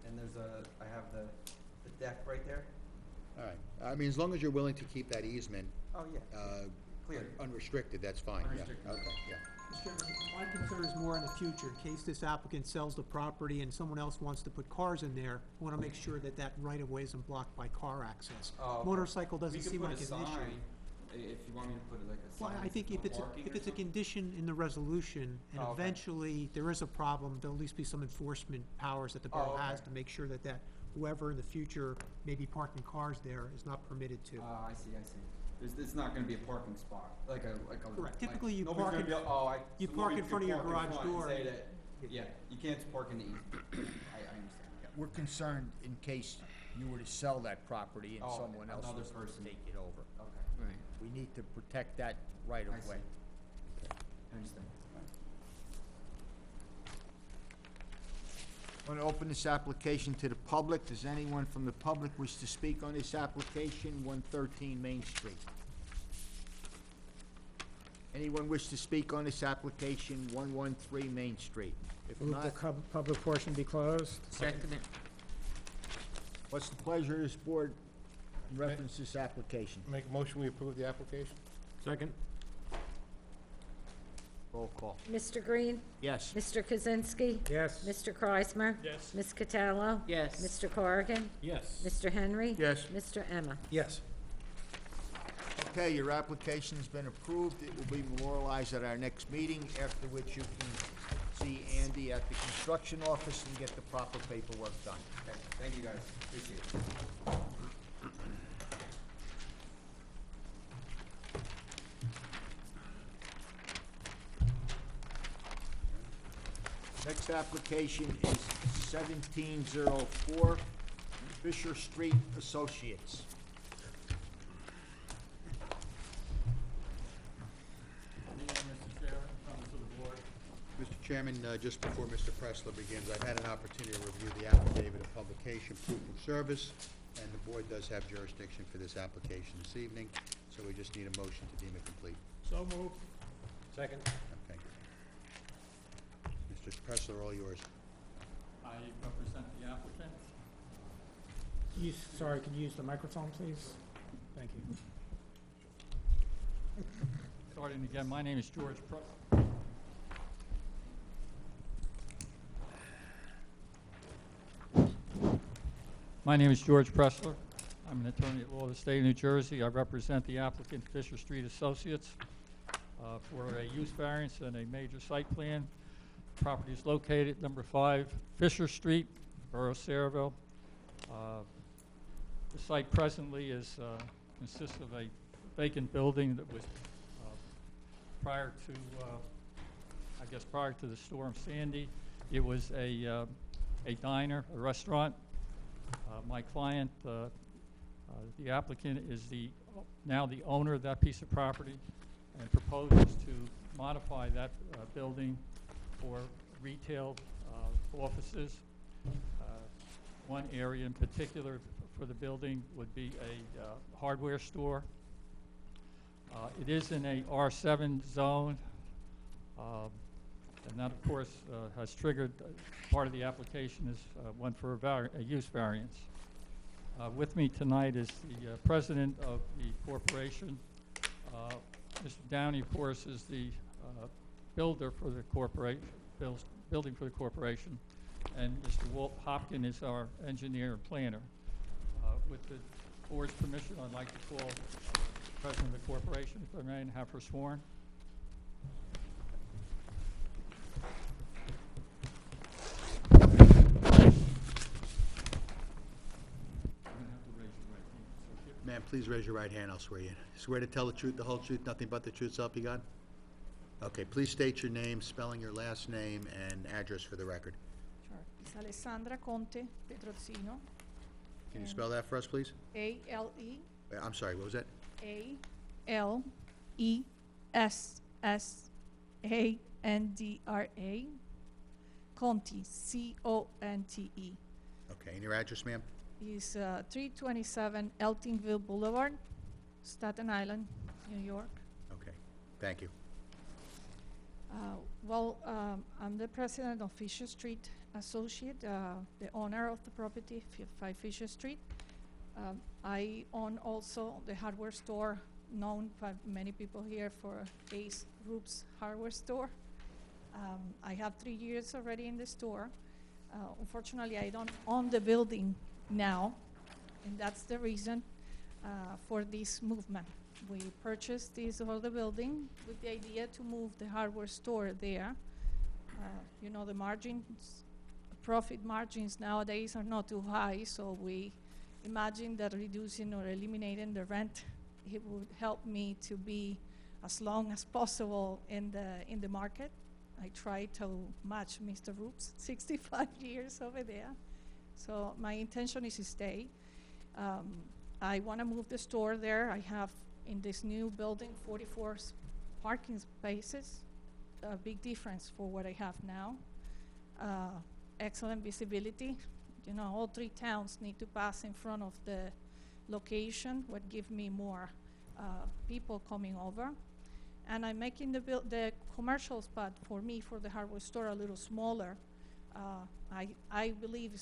And I have the deck right there. All right, I mean, as long as you're willing to keep that easement, Oh, yeah. Clear. unrestricted, that's fine, yeah, Unrestricted. okay, yeah. Mr. Chairman, my concern is more in the future, in case this applicant sells the property and someone else wants to put cars in there, I wanna make sure that that right-of-way isn't blocked by car access. Oh, okay. Motorcycle doesn't We could seem put like a an issue. sign, if you want me to put it like a Well, sign. I think if it's, parking if or it's a something? condition in the resolution, and Oh, okay. eventually there is a problem, there'll at least be some enforcement powers that the borough Oh, has okay. to make sure that whoever in the future may be parking cars there is not permitted to. I see. It's not gonna be a parking spot, like a. Correct. like, Typically, you nobody's park gonna in- be able- oh, you so park nobody in front of could your park in garage front and door. say that- Yeah, you can't park in the easement. I understand, yeah. We're concerned in case you were to sell that property and Oh, someone else another was to person. take it over. Okay, Right. We need to protect that right of I see. way. I understand. I'm going to open this application to the public. Does anyone from the public wish to speak on this application, 113 Main Street? Anyone wish to speak on this application, 113 Main Street? If Move the not, public portion be closed. Second it. what's the pleasure of this board in reference to this application? Make a motion, we approve the application? Second? Roll call. Mr. Green? Yes. Mr. Kaczynski? Yes. Mr. Kreismer? Yes. Ms. Cataldo? Yes. Mr. Corrigan? Yes. Mr. Henry? Yes. Mr. Emma? Yes. Okay, your application has been approved. It will be memorialized at our next meeting, after which you can see Andy at the construction office and get the proper paperwork done. Okay, thank you guys, appreciate it. Next application is 1704 Fisher Street Associates. Mr. Chairman, just before Mr. Pressler begins, I've had an opportunity to review the affidavit of publication, proof of service, and the board does have jurisdiction for this application this evening, so we just need a motion to deem it complete. So moved. Second? Okay. Mr. Pressler, all yours. I represent the applicant. Sorry, could you use the microphone, please? Thank you. Starting again, my name is George Pressler. My name is George Pressler. I'm an attorney at law of the state of New Jersey. I represent the applicant Fisher Street Associates for a use variance and a major site plan. Property is located at number 5 Fisher Street, Borough Saraville. The site presently consists of a vacant building that was prior to the storm Sandy. It was a diner, a restaurant. My client The applicant is now the owner of that piece of property and proposes to modify that building for retail offices. One area in particular for the building would be a hardware store. It is in a R7 zone, and that, of course, has triggered part of the application is one for a use variance. With me tonight is the president of the corporation. Mr. Downey, of course, is the builder for the corporation, building for the corporation, and Mr. Walt Hopkin is our engineer and planner. With the board's permission, I'd like to call the president of the corporation, if I may, and have her sworn. Ma'am, please raise your right hand, I'll swear you. Swear to tell the truth, the whole truth, nothing but the truth, so help you God? Okay, please state your name, spelling your last name, and address for the record. Sure. It's Alessandra Conte Petrozzino. Can you spell that for us, please? A-L-E. I'm sorry, what was that? A-L-E-S-S-A-N-D-R-A. Conte, C-O-N-T-E. Okay, and your address, ma'am? Is 327 Eltingville Boulevard, Staten Island, New York. Okay, thank you. I'm the president of Fisher Street Associate, the owner of the property, 5 Fisher Street. I own also the hardware store known by many people here for Ace Roof's hardware store. I have 3 years already in the store. Unfortunately, I don't own the building now, and that's the reason for this movement. We purchased this older building with the idea to move the hardware store there. You know, the margins, profit margins nowadays are not too high, so we imagine that reducing or eliminating the rent, it would help me to be as long as possible in the market. I try to match Mr. Roop's 65 years over there. So my intention is to stay. I want to move the store there. I have in this new building 44 parking spaces, a big difference for what I have now. Excellent visibility. You know, all 3 towns need to pass in front of the location, what give me more people coming over. And I'm making the commercial spot for me, for the hardware store, a little smaller. I believe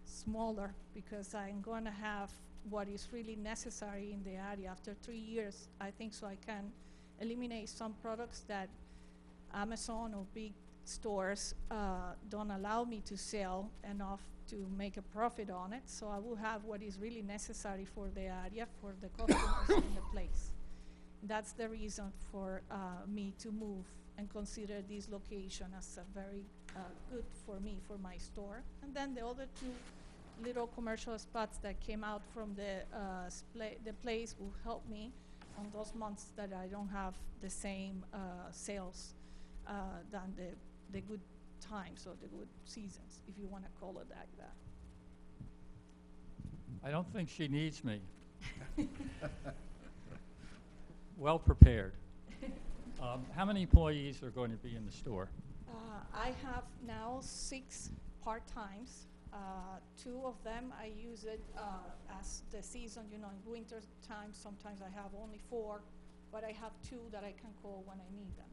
smaller, because I'm going to have what is really necessary in the area. After 3 years, I think so I can eliminate some products that Amazon or big stores don't allow me to sell enough to make a profit on it. So I will have what is really necessary for the area, for the customers in the place. That's the reason for me to move and consider this location as a very good for me, for my store. And then the other 2 little commercial spots that came out from the place will help me on those months that I don't have the same sales than the good times or the good seasons, if you want to call it like that. I don't think she needs me. Well prepared. How many employees are going to be in the store? I have now 6 part-times. 2 of them I use it as the season, you know, in winter time sometimes I have only 4, but I have 2 that I can call when I need them.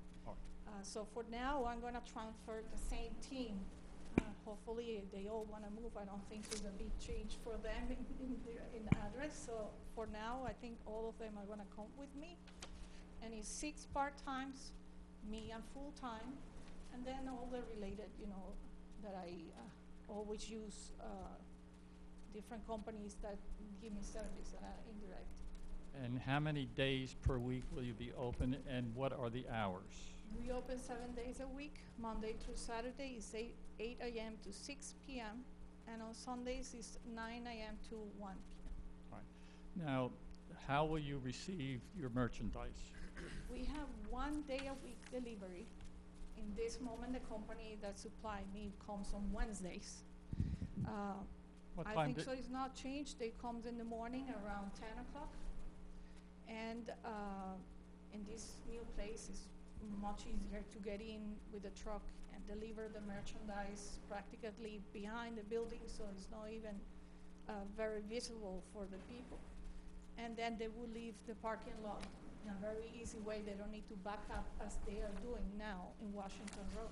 So for now I'm going to transfer the same team. Hopefully they all want to move. I don't think there's a big change for them in address. So for now I think all of them are going to come with me. And it's 6 part-times, me and full-time, and then all the related, you know, that I always use different companies that give me service that are indirect. And how many days per week will you be open, and what are the hours? We open 7 days a week. Monday through Saturday is 8 a.m. to 6 p.m. and on Sundays it's 9 a.m. to 1 p.m. All right. Now, how will you receive your merchandise? We have 1 day a week delivery. In this moment, the company that supply me comes on Wednesdays. What I time think did- so, it's not changed, they comes in the morning around 10 o'clock. And in this new place, it's much easier to get in with the truck and deliver the merchandise practically behind the building, so it's not even very visible for the people. And then they will leave the parking lot in a very easy way. They don't need to back up as they are doing now in Washington Road.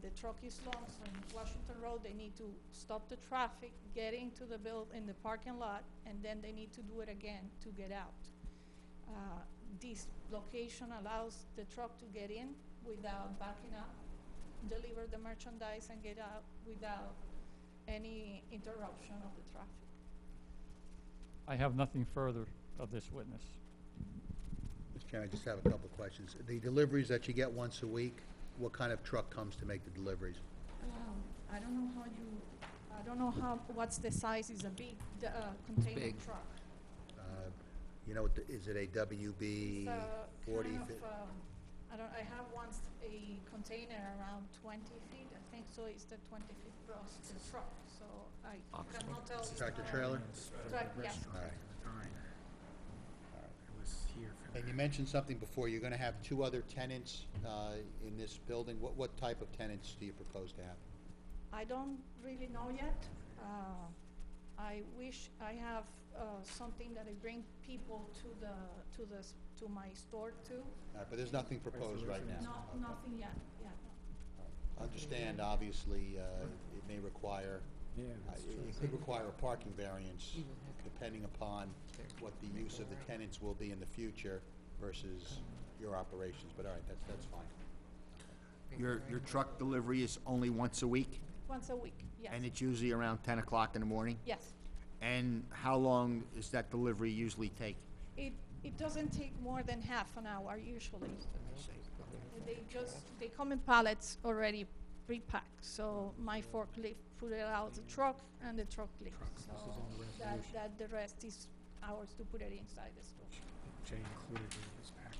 The truck is long, so in Washington Road, they need to stop the traffic, get into the in the parking lot, and then they need to do it again to get out. This location allows the truck to get in without backing up, deliver the merchandise, and get out without any interruption of the traffic. I have nothing further of this witness. Mr. Chairman, I just have a couple of questions. The deliveries that you get once a week, what kind of truck comes to make the deliveries? I don't know how you, I don't know how, what's the size, is a big container big. truck. You know, is it a WB It's a 40? kind of, I have once a container around 20 feet, I think, so it's the 20 feet across the truck, so I cannot tell. Tractor trailer? Yes. All right. It was here for And you mentioned something before, you're gonna have two other tenants in this building. What type of tenants do you propose to have? I don't really know yet. I wish I have something that I bring people to my store too. All right, but there's nothing proposed right now? No, Okay. nothing yet, yeah, no. Understand, obviously, it may require, it could require a parking variance depending upon what the use of the tenants will be in the future versus your operations, but all right, that's fine. Your truck delivery is only once a week? Once a week, yes. And it's usually around 10 o'clock in the morning? Yes. And how long does that delivery usually take? It doesn't take more than half an hour usually. They come in pallets already pre-packed, so my forklift put it out the truck and the truck leaves. So that the rest is ours to put it inside the store. Jay included in his pack.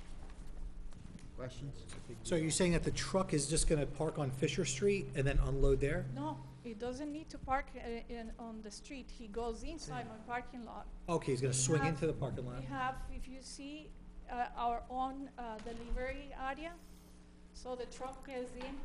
Questions? So you're saying that the truck is just gonna park on Fisher Street and then unload there? No, it doesn't need to park on the street. He goes inside my parking lot. Okay, he's gonna swing into the parking lot. We have, if you see, our own delivery area. So the truck is in.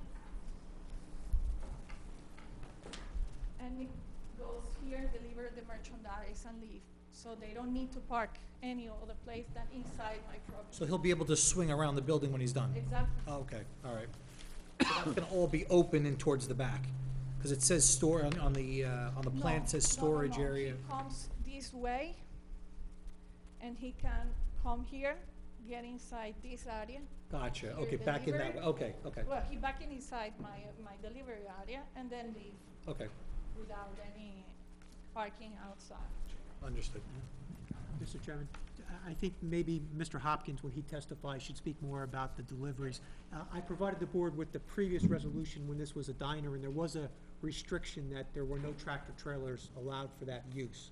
And it goes here, deliver the merchandise and leave. So they don't need to park any other place than inside my property. So he'll be able to swing around the building when he's done? Exactly. Okay, all right. So that's gonna all be open and towards the back? Because it says store, on the plan, it says storage area. He comes this way, and he can come here, get inside this area. Gotcha, Here, okay, back in that delivery. way, okay, okay, Well, he back in inside my delivery area, and then leave okay, without any parking outside. understood. Mr. Chairman, I think maybe Mr. Hopkins, when he testifies, should speak more about the deliveries. I provided the board with the previous resolution when this was a diner, and there was a restriction that there were no tractor trailers allowed for that use.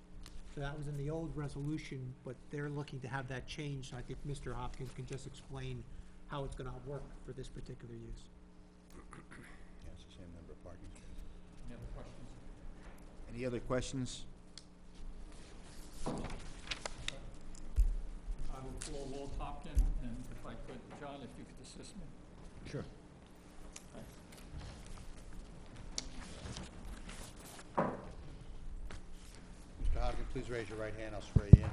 So that was in the old resolution, but they're looking to have that changed. I think Mr. Hopkins can just explain how it's gonna work for this particular use. Yeah, it's the same number of parking spaces. Any other questions? Any other questions? I will call Walt Hopkins, and if I could, John, if you could assist me. Sure. Thanks. Mr. Hopkins, please raise your right hand, I'll swear you in.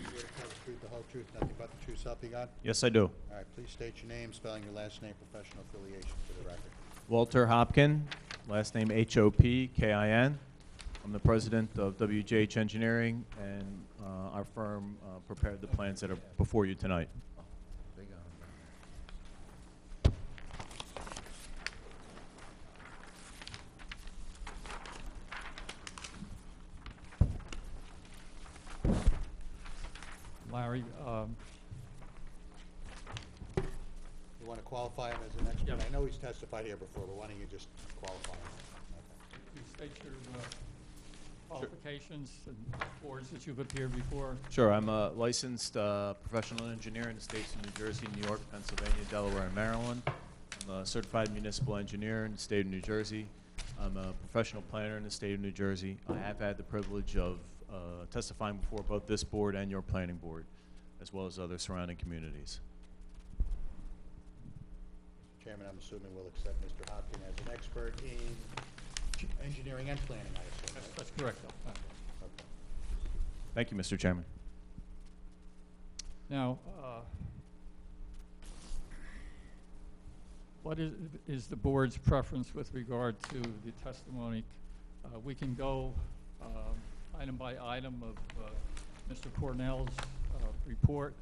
Swear to tell the truth, the whole truth, nothing but the truth, so help you God? Yes, I do. All right, please state your name, spelling your last name, professional affiliation for the record. Walter Hopkin, last name Hopkin. I'm the president of WJH Engineering, and our firm prepared the plans that are before you tonight. Big on. Larry, You want to qualify him as an expert? Yeah. I know he's testified here before, but why don't you just qualify him? please state your qualifications and boards that you've appeared before. Sure, I'm a licensed professional engineer in the states of New Jersey, New York, Pennsylvania, Delaware, and Maryland. I'm a certified municipal engineer in the state of New Jersey. I'm a professional planner in the state of New Jersey. I have had the privilege of testifying before both this board and your planning board, as well as other surrounding communities. Chairman, I'm assuming we'll accept Mr. Hopkin as an expert in engineering and planning, I assume. Right? That's correct. Okay. Thank you, Mr. Chairman. Now, what is the board's preference with regard to the testimony? We can go item by item of Mr. Cornell's report.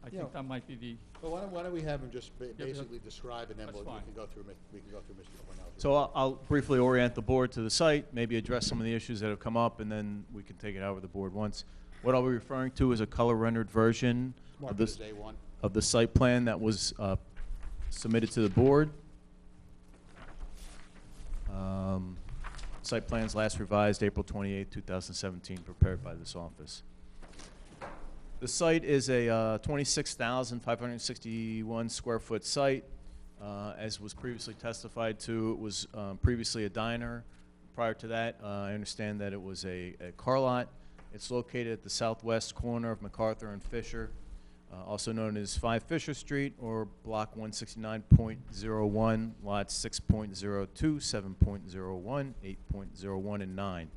I think that might be the. Well, why don't we have him just yeah, basically describe, and then that's we fine. can go through Mr. Cornell's. So I'll briefly orient the board to the site, maybe address some of the issues that have come up, and then we can take it however the board wants. What I'll be referring to is a color rendered version of Mark it as A1. of the site plan that was submitted to the board. Site plans last revised April 28, 2017, prepared by this office. The site is a 26,561 square foot site. As was previously testified to, it was previously a diner. Prior to that, I understand that it was a car lot. It's located at the southwest corner of MacArthur and Fisher, also known as 5 Fisher Street, or Block 169.01, lots 6.02, 7.01, 8.01, and 9.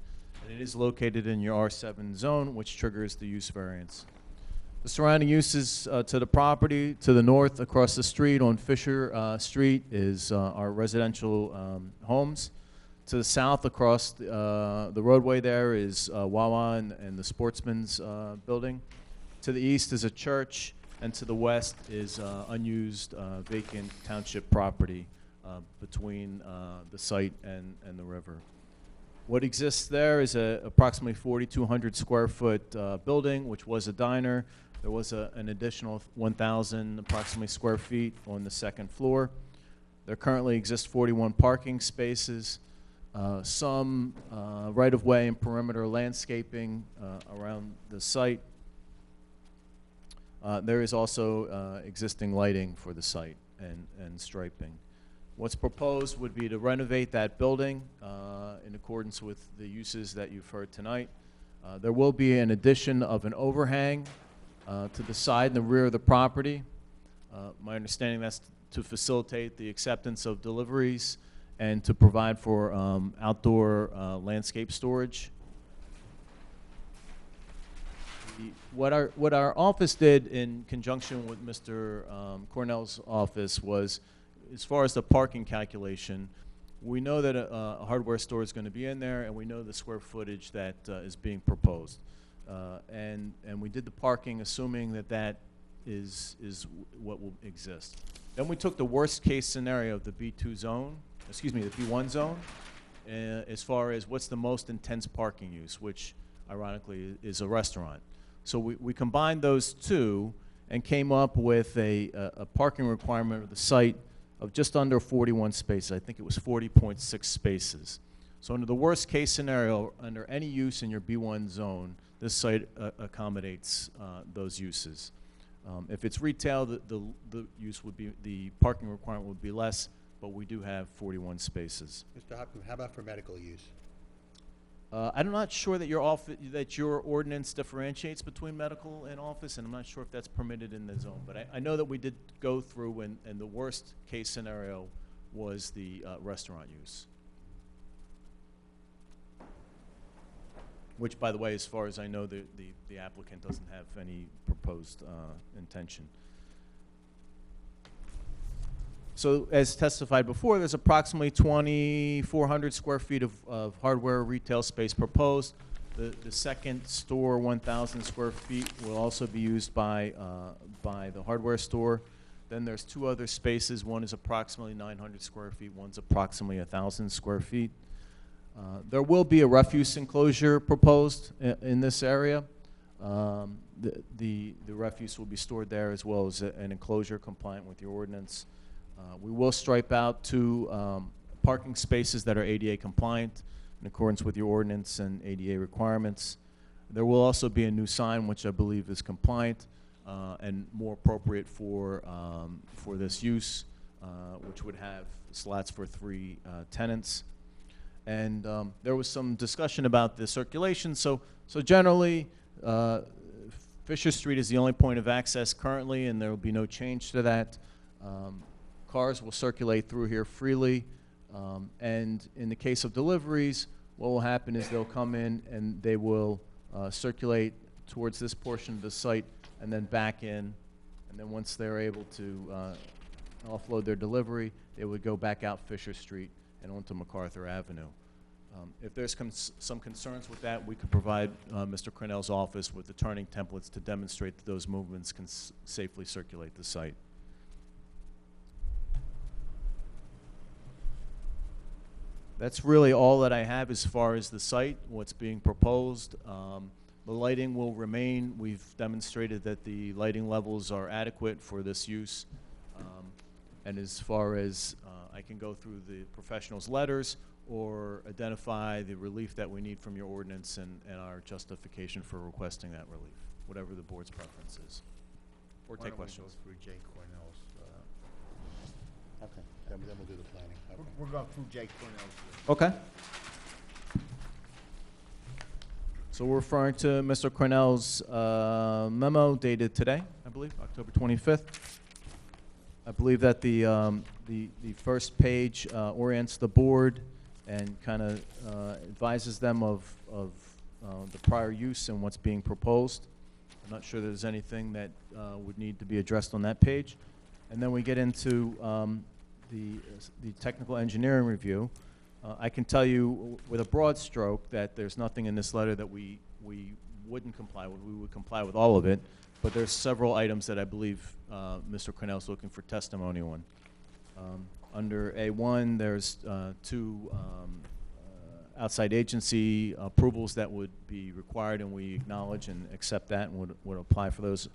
And it is located in your R7 zone, which triggers the use variance. The surrounding uses to the property, to the north across the street on Fisher Street is our residential homes. To the south across the roadway there is Wawa and the Sportsman's building. To the east is a church, and to the west is unused vacant township property between the site and the river. What exists there is a approximately 4,200 square foot building, which was a diner. There was an additional 1,000 approximately square feet on the second floor. There currently exist 41 parking spaces, some right-of-way and perimeter landscaping around the site. There is also existing lighting for the site and striping. What's proposed would be to renovate that building in accordance with the uses that you've heard tonight. There will be an addition of an overhang to the side and the rear of the property. My understanding that's to facilitate the acceptance of deliveries and to provide for outdoor landscape storage. What our office did in conjunction with Mr. Cornell's office was, as far as the parking calculation, we know that a hardware store is going to be in there, and we know the square footage that is being proposed. And we did the parking assuming that that is what will exist. Then we took the worst case scenario of the B2 zone, excuse me, the B1 zone, as far as what's the most intense parking use, which ironically is a restaurant. So we combined those two and came up with a parking requirement of the site of just under 41 spaces. I think it was 40.6 spaces. So under the worst case scenario, under any use in your B1 zone, this site accommodates those uses. If it's retail, the use would be, the parking requirement would be less, but we do have 41 spaces. Mr. Hopkins, how about for medical use? I'm not sure that your ordinance differentiates between medical and office, and I'm not sure if that's permitted in the zone. But I know that we did go through, and the worst case scenario was the restaurant use. Which, by the way, as far as I know, the applicant doesn't have any proposed intention. So as testified before, there's approximately 2,400 square feet of hardware retail space proposed. The second store, 1,000 square feet, will also be used by the hardware store. Then there's two other spaces. One is approximately 900 square feet. One's approximately 1,000 square feet. There will be a refuse enclosure proposed in this area. The refuse will be stored there, as well as an enclosure compliant with your ordinance. We will stripe out two parking spaces that are ADA compliant in accordance with your ordinance and ADA requirements. There will also be a new sign, which I believe is compliant and more appropriate for this use, which would have slots for 3 tenants. And there was some discussion about the circulation. So generally, Fisher Street is the only point of access currently, and there will be no change to that. Cars will circulate through here freely. And in the case of deliveries, what will happen is they'll come in and they will circulate towards this portion of the site and then back in. And then once they're able to offload their delivery, they would go back out Fisher Street and onto MacArthur Avenue. If there's some concerns with that, we could provide Mr. Cornell's office with the turning templates to demonstrate that those movements can safely circulate the site. That's really all that I have as far as the site, what's being proposed. The lighting will remain. We've demonstrated that the lighting levels are adequate for this use. And as far as I can go through the professional's letters or identify the relief that we need from your ordinance and our justification for requesting that relief, whatever the board's preference is. Or take questions. Why don't we go through Jay Cornell's, okay, then we'll do the planning. Okay. We're going through Jay Cornell's. Okay. So we're referring to Mr. Cornell's memo dated today, I believe, October 25th. I believe that the first page orients the board and kind of advises them of the prior use and what's being proposed. I'm not sure there's anything that would need to be addressed on that page. And then we get into the technical engineering review. I can tell you with a broad stroke that there's nothing in this letter that we wouldn't comply with. We would comply with all of it. But there's several items that I believe Mr. Cornell's looking for testimony on. Under A1, there's two outside agency approvals that would be required, and we acknowledge and accept that and would apply for those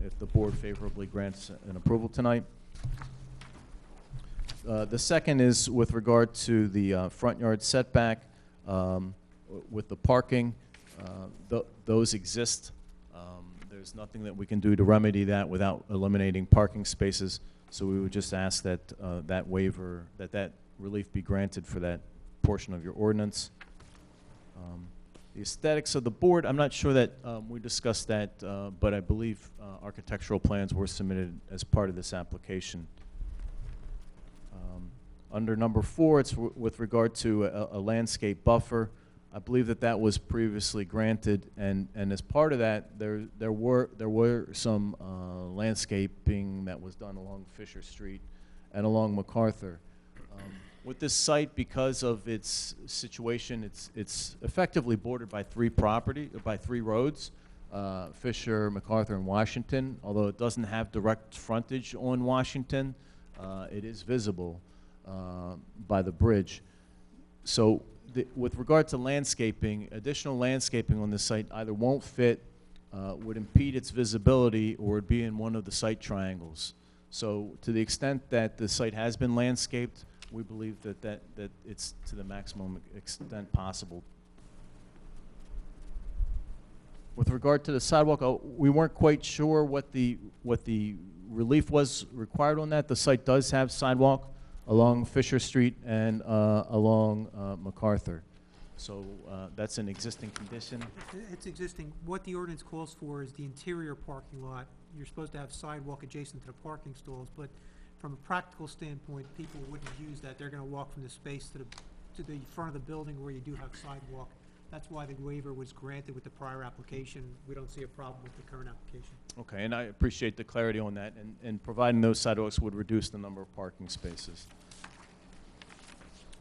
if the board favorably grants an approval tonight. The second is with regard to the front yard setback with the parking. Those exist. There's nothing that we can do to remedy that without eliminating parking spaces. So we would just ask that that waiver, that relief be granted for that portion of your ordinance. The aesthetics of the board, I'm not sure that we discussed that, but I believe architectural plans were submitted as part of this application. Under number 4, it's with regard to a landscape buffer. I believe that that was previously granted, and as part of that, there were some landscaping that was done along Fisher Street and along MacArthur. With this site, because of its situation, it's effectively bordered by three roads, Fisher, MacArthur, and Washington. Although it doesn't have direct frontage on Washington, it is visible by the bridge. So with regard to landscaping, additional landscaping on this site either won't fit, would impede its visibility, or would be in one of the site triangles. So to the extent that the site has been landscaped, we believe that it's to the maximum extent possible. With regard to the sidewalk, we weren't quite sure what the relief was required on that. The site does have sidewalk along Fisher Street and along MacArthur. So that's an existing condition. It's existing. What the ordinance calls for is the interior parking lot. You're supposed to have sidewalk adjacent to the parking stalls, but from a practical standpoint, people wouldn't use that. They're going to walk from the space to the front of the building where you do have sidewalk. That's why the waiver was granted with the prior application. We don't see a problem with the current application. Okay, and I appreciate the clarity on that, and providing those sidewalks would reduce the number of parking spaces.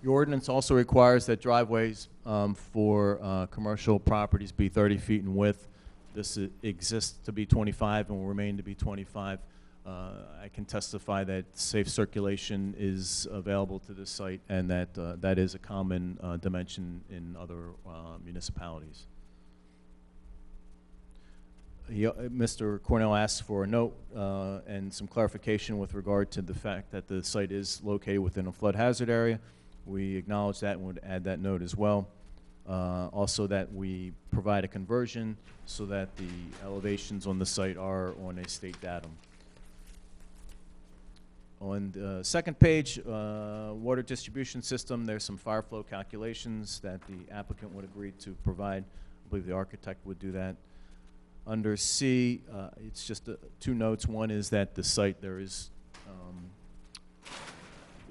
Your ordinance also requires that driveways for commercial properties be 30 feet in width. This exists to be 25 and will remain to be 25. I can testify that safe circulation is available to this site, and that that is a common dimension in other municipalities. Mr. Cornell asked for a note and some clarification with regard to the fact that the site is located within a flood hazard area. We acknowledge that and would add that note as well. Also that we provide a conversion so that the elevations on the site are on a state datum. On the second page, water distribution system, there's some fire flow calculations that the applicant would agree to provide. I believe the architect would do that. Under C, it's just two notes. One is that the site there is,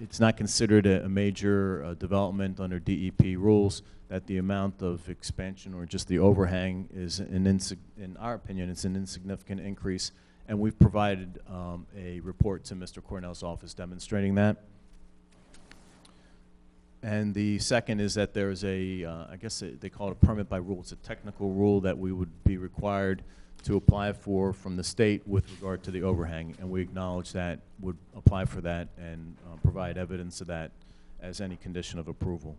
it's not considered a major development under DEP rules, that the amount of expansion or just the overhang is, in our opinion, it's an insignificant increase. And we've provided a report to Mr. Cornell's office demonstrating that. And the second is that there's a, I guess they call it a permit by rule. It's a technical rule that we would be required to apply for from the state with regard to the overhang. And we acknowledge that, would apply for that and provide evidence of that as any condition of approval.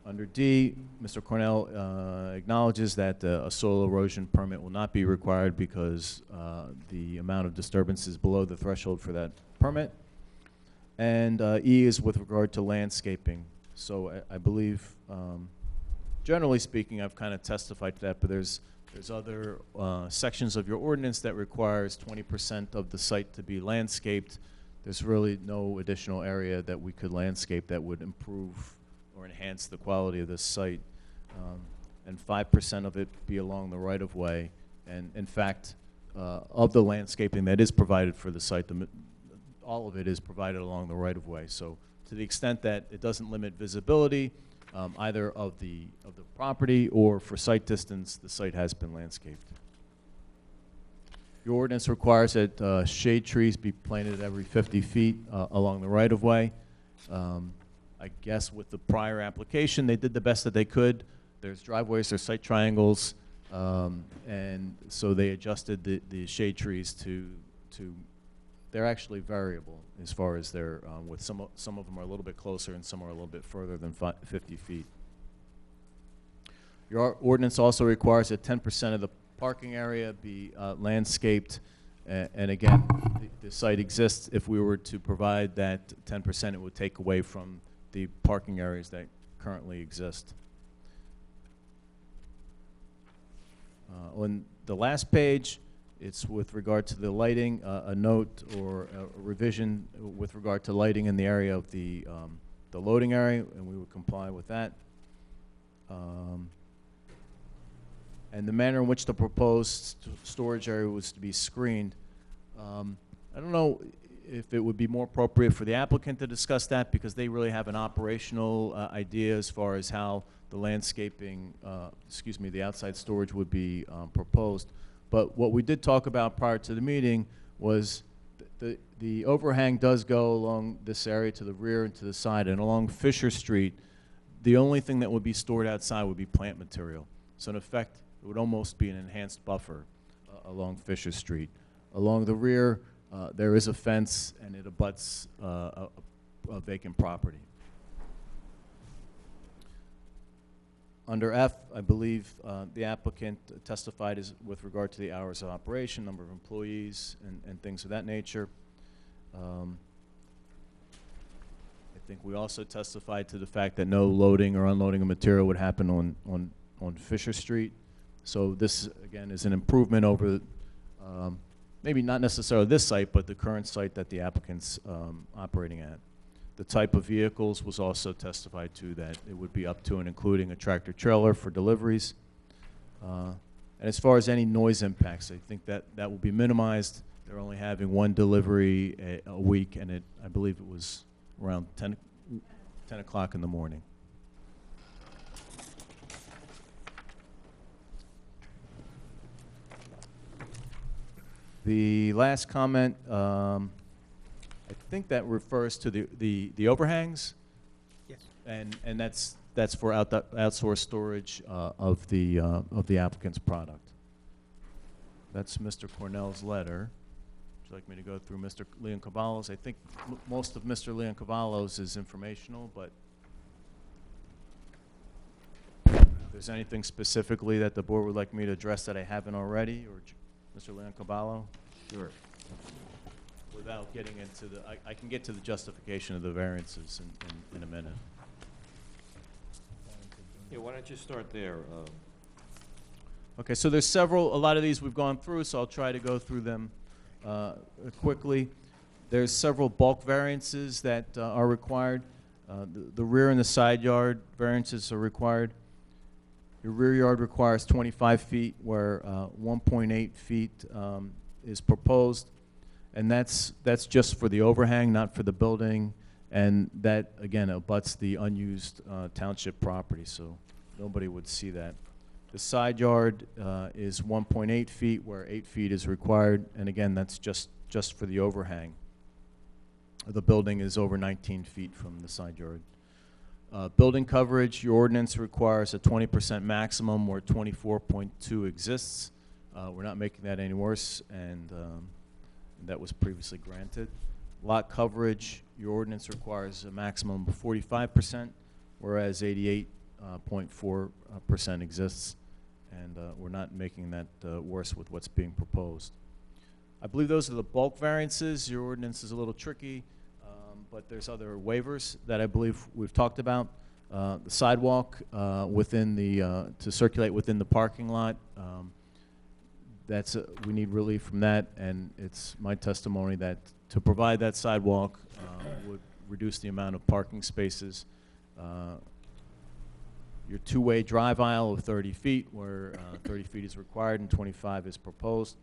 Under D, Mr. Cornell acknowledges that a soil erosion permit will not be required because the amount of disturbance is below the threshold for that permit. And E is with regard to landscaping. So I believe, generally speaking, I've kind of testified to that, but there's other sections of your ordinance that requires 20% of the site to be landscaped. There's really no additional area that we could landscape that would improve or enhance the quality of this site, and 5% of it be along the right-of-way. And in fact, of the landscaping that is provided for the site, all of it is provided along the right-of-way. So to the extent that it doesn't limit visibility, either of the property or for site distance, the site has been landscaped. Your ordinance requires that shade trees be planted every 50 feet along the right-of-way. I guess with the prior application, they did the best that they could. There's driveways, there's site triangles, and so they adjusted the shade trees to they're actually variable as far as their, with some of them are a little bit closer and some are a little bit further than 50 feet. Your ordinance also requires that 10% of the parking area be landscaped, and again, the site exists. If we were to provide that 10%, it would take away from the parking areas that currently exist. On the last page, it's with regard to the lighting, a note or a revision with regard to lighting in the area of the loading area, and we would comply with that. And the manner in which the proposed storage area was to be screened. I don't know if it would be more appropriate for the applicant to discuss that, because they really have an operational idea as far as how the landscaping, the outside storage would be proposed. But what we did talk about prior to the meeting was the overhang does go along this area to the rear and to the side, and along Fisher Street, the only thing that would be stored outside would be plant material. So in effect, it would almost be an enhanced buffer along Fisher Street. Along the rear, there is a fence, and it abuts a vacant property. Under F, I believe the applicant testified with regard to the hours of operation, number of employees, and things of that nature. I think we also testified to the fact that no loading or unloading of material would happen on Fisher Street. So this, again, is an improvement over maybe not necessarily this site, but the current site that the applicant's operating at. The type of vehicles was also testified to, that it would be up to and including a tractor trailer for deliveries. And as far as any noise impacts, I think that will be minimized. They're only having one delivery a week, and I believe it was around 10 o'clock in the morning. The last comment, I think that refers to the overhangs. Yes. And that's for outsourced storage of the applicant's product. That's Mr. Cornell's letter. Would you like me to go through Mr. Leoncavallo's? I think most of Mr. Leoncavallo's is informational, but if there's anything specifically that the board would like me to address that I haven't already, or Mr. Leoncavallo? Sure. Without getting into the, I can get to the justification of the variances in a minute. Yeah, why don't you start there? Okay, so there's a lot of these we've gone through, so I'll try to go through them quickly. There's several bulk variances that are required. The rear and the side yard variances are required. Your rear yard requires 25 feet, where 1.8 feet is proposed, and that's just for the overhang, not for the building, and that, again, abuts the unused township property, so nobody would see that. The side yard is 1.8 feet, where 8 feet is required, and again, that's just for the overhang. The building is over 19 feet from the side yard. Building coverage, your ordinance requires a 20% maximum, where 24.2 exists. We're not making that any worse, and that was previously granted. Lot coverage, your ordinance requires a maximum of 45%, whereas 88.4% exists, and we're not making that worse with what's being proposed. I believe those are the bulk variances. Your ordinance is a little tricky, but there's other waivers that I believe we've talked about. The sidewalk within the to circulate within the parking lot. We need relief from that, and it's my testimony that to provide that sidewalk would reduce the amount of parking spaces. Your two-way drive aisle of 30 feet, where 30 feet is required and 25 is proposed.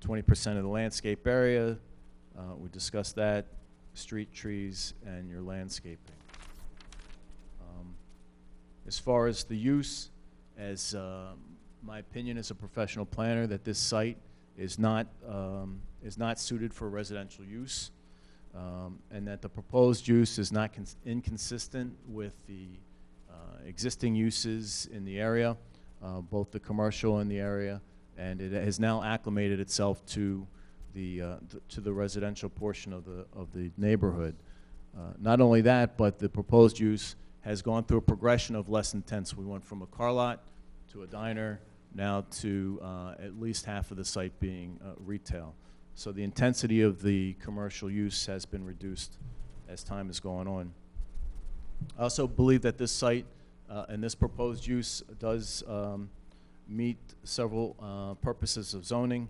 20% of the landscape area, we discussed that. Street trees and your landscaping. As far as the use, as my opinion as a professional planner, that this site is not suited for residential use, and that the proposed use is not inconsistent with the existing uses in the area, both the commercial in the area, and it has now acclimated itself to the residential portion of the neighborhood. Not only that, but the proposed use has gone through a progression of less intense. We went from a car lot to a diner, now to at least half of the site being retail. So the intensity of the commercial use has been reduced as time has gone on. I also believe that this site and this proposed use does meet several purposes of zoning.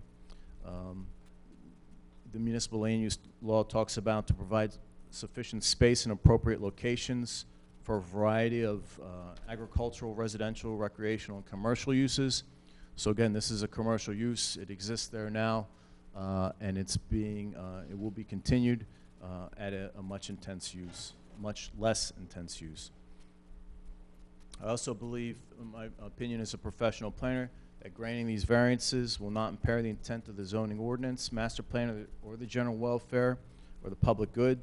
The municipal land use law talks about to provide sufficient space in appropriate locations for a variety of agricultural, residential, recreational, and commercial uses. So again, this is a commercial use. It exists there now, and it will be continued at a much less intense use. I also believe, in my opinion as a professional planner, that granting these variances will not impair the intent of the zoning ordinance, master plan, or the general welfare, or the public good.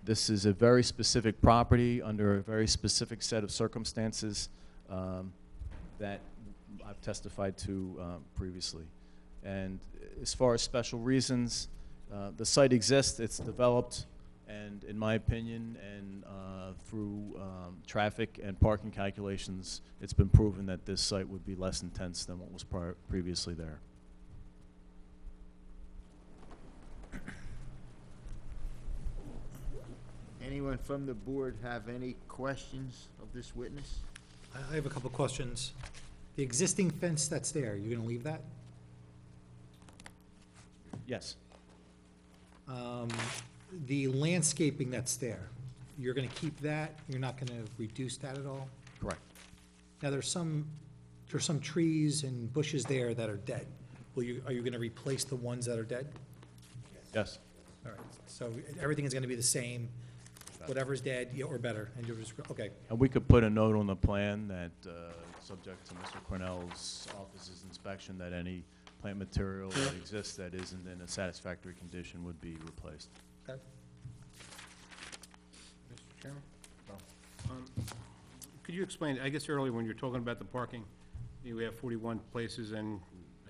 This is a very specific property under a very specific set of circumstances that I've testified to previously. And as far as special reasons, the site exists, it's developed, and in my opinion, and through traffic and parking calculations, it's been proven that this site would be less intense than what was previously there. Anyone from the board have any questions of this witness? I have a couple questions. The existing fence that's there, you're gonna leave that? Yes. The landscaping that's there, you're gonna keep that? You're not gonna reduce that at all? Correct. Now, there's some trees and bushes there that are dead. Are you gonna replace the ones that are dead? Yes. All right, so everything is gonna be the same, whatever's dead, or better, and you're just, okay. And we could put a note on the plan that, subject to Mr. Cornell's office's inspection, that any plant material that exists that isn't in a satisfactory condition would be replaced. Okay. Mr. Chairman? Could you explain, I guess earlier when you were talking about the parking, we have 41 places, and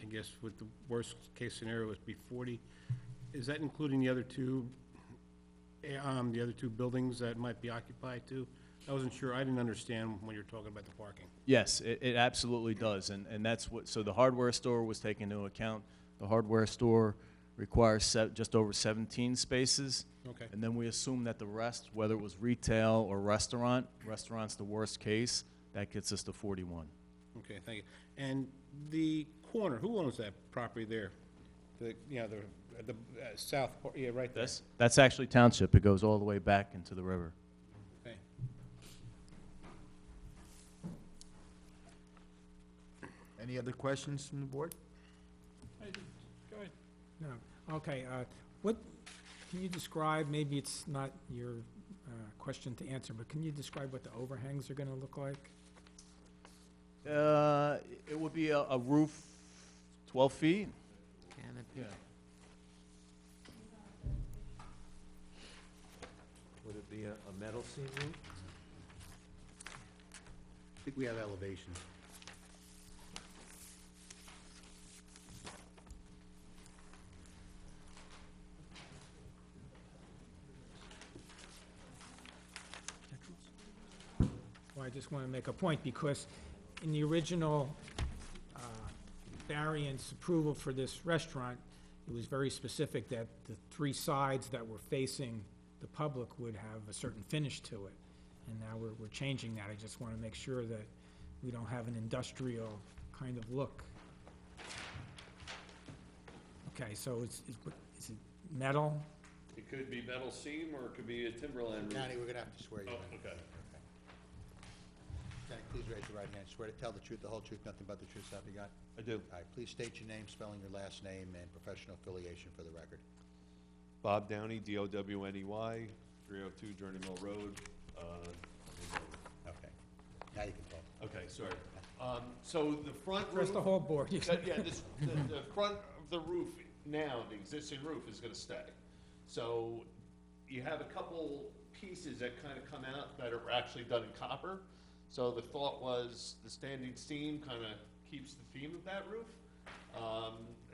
I guess with the worst case scenario would be 40. Is that including the other two buildings that might be occupied too? I wasn't sure, I didn't understand when you were talking about the parking. Yes, it absolutely does, and that's what, so the hardware store was taken into account. The hardware store requires just over 17 spaces. Okay. And then we assume that the rest, whether it was retail or restaurant's the worst case, that gets us to 41. Okay, thank you. And the corner, who owns that property there? the south, yeah, right there. That's actually township. It goes all the way back into the river. Okay. Any other questions from the board? Go ahead. No, okay, what, can you describe, maybe it's not your question to answer, but can you describe what the overhangs are gonna look like? It would be a roof 12 feet. Canopy. Yeah. Would it be a metal seam roof? I think we have elevations. Well, I just want to make a point, because in the original variance approval for this restaurant, it was very specific that the three sides that were facing the public would have a certain finish to it. And now we're changing that. I just want to make sure that we don't have an industrial kind of look. Okay, so is it metal? It could be metal seam, or it could be a timberland roof. Danny, we're gonna have to swear you in. Oh, okay. Danny, please raise your right hand. Swear to tell the truth, the whole truth, nothing but the truth, so help you God? I do. All right, please state your name, spelling your last name, and professional affiliation for the record. Bob Downey, D-O-W-N-E-Y, 302 Journey Mill Road. Okay. Now you can talk. Okay, sorry. So the front roof. Press the whole board. Yeah, the front of the roof now, the existing roof is gonna stay. So you have a couple pieces that kind of come out that are actually done in copper. So the thought was the standing seam kind of keeps the theme of that roof.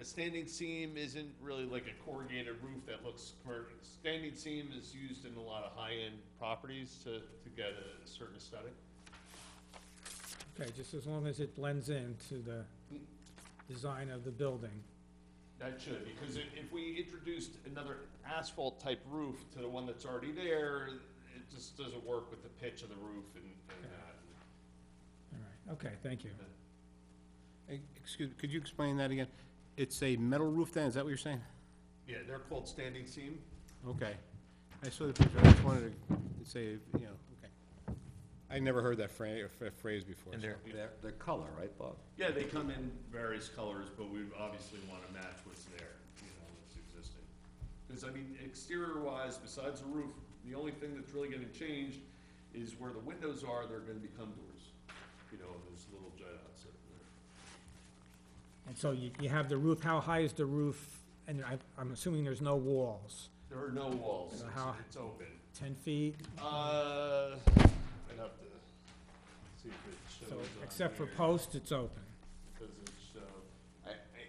A standing seam isn't really like a corrugated roof that looks commercial. Standing seam is used in a lot of high-end properties to get a certain aesthetic. Okay, just as long as it blends into the design of the building. That should, because if we introduced another asphalt-type roof to the one that's already there, it just doesn't work with the pitch of the roof and that. All right, okay, thank you. Hey, excuse, could you explain that again? It's a metal roof then, is that what you're saying? Yeah, they're called standing seam. Okay. I saw the picture, I just wanted to say, you know, okay. I never heard that phrase before. And so. their color, right, Bob? Yeah, they come in various colors, but we obviously want to match what's there, you know, what's existing. Because, I mean, exterior-wise, besides the roof, the only thing that's really going to change is where the windows are, they're going to become doors. You know, there's little jet outs there. And so you have the roof, how high is the roof? And I'm assuming there's no walls. There are no walls, So how- it's open. 10 feet? I'd have to see if it shows So on except for here. posts, it's open. Doesn't show.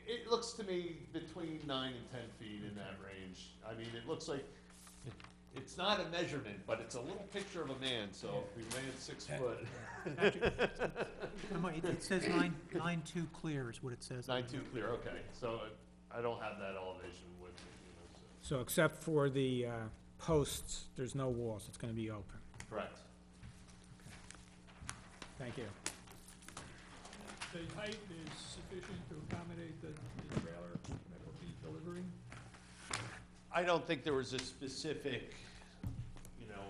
It looks to me between 9 and 10 feet in that range. I mean, it looks like, it's not a measurement, but it's a little picture of a man, so if we made 6 foot. It says 9.2 clear is what it says. 9.2 clear, okay. So I don't have that elevation with me, you know, so. So except for the posts, there's no walls, it's gonna be open. Correct. Thank you. The height is sufficient to accommodate the trailer that will be delivering? I don't think there was a specific, you know,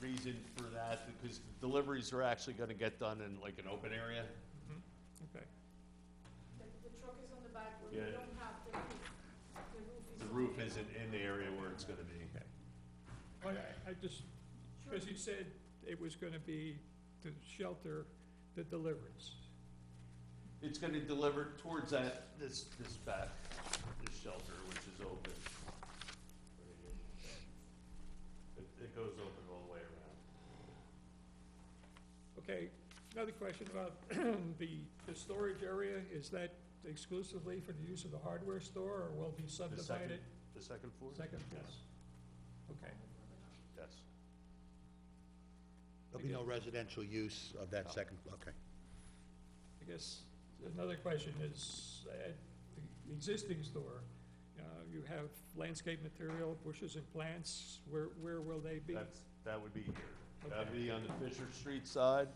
reason for that, because deliveries are actually gonna get done in like an open area. Okay. The truck is on the back where Yeah. we don't have the roof. The roof isn't in the area where it's gonna be. I just, because you said it was gonna be to shelter the deliveries. It's gonna deliver towards this back, this shelter, which is open. It goes open all the way around. Okay, another question about the storage area, is that exclusively for the use of the hardware store, or will it be subdivided? The second floor? Second floor? Okay. Yes. There'll be no residential use of that second, okay. I guess another question is, at the existing store, you have landscape material, bushes and plants, where will they be? That would be here. That'd Okay. be on the Fisher Street side.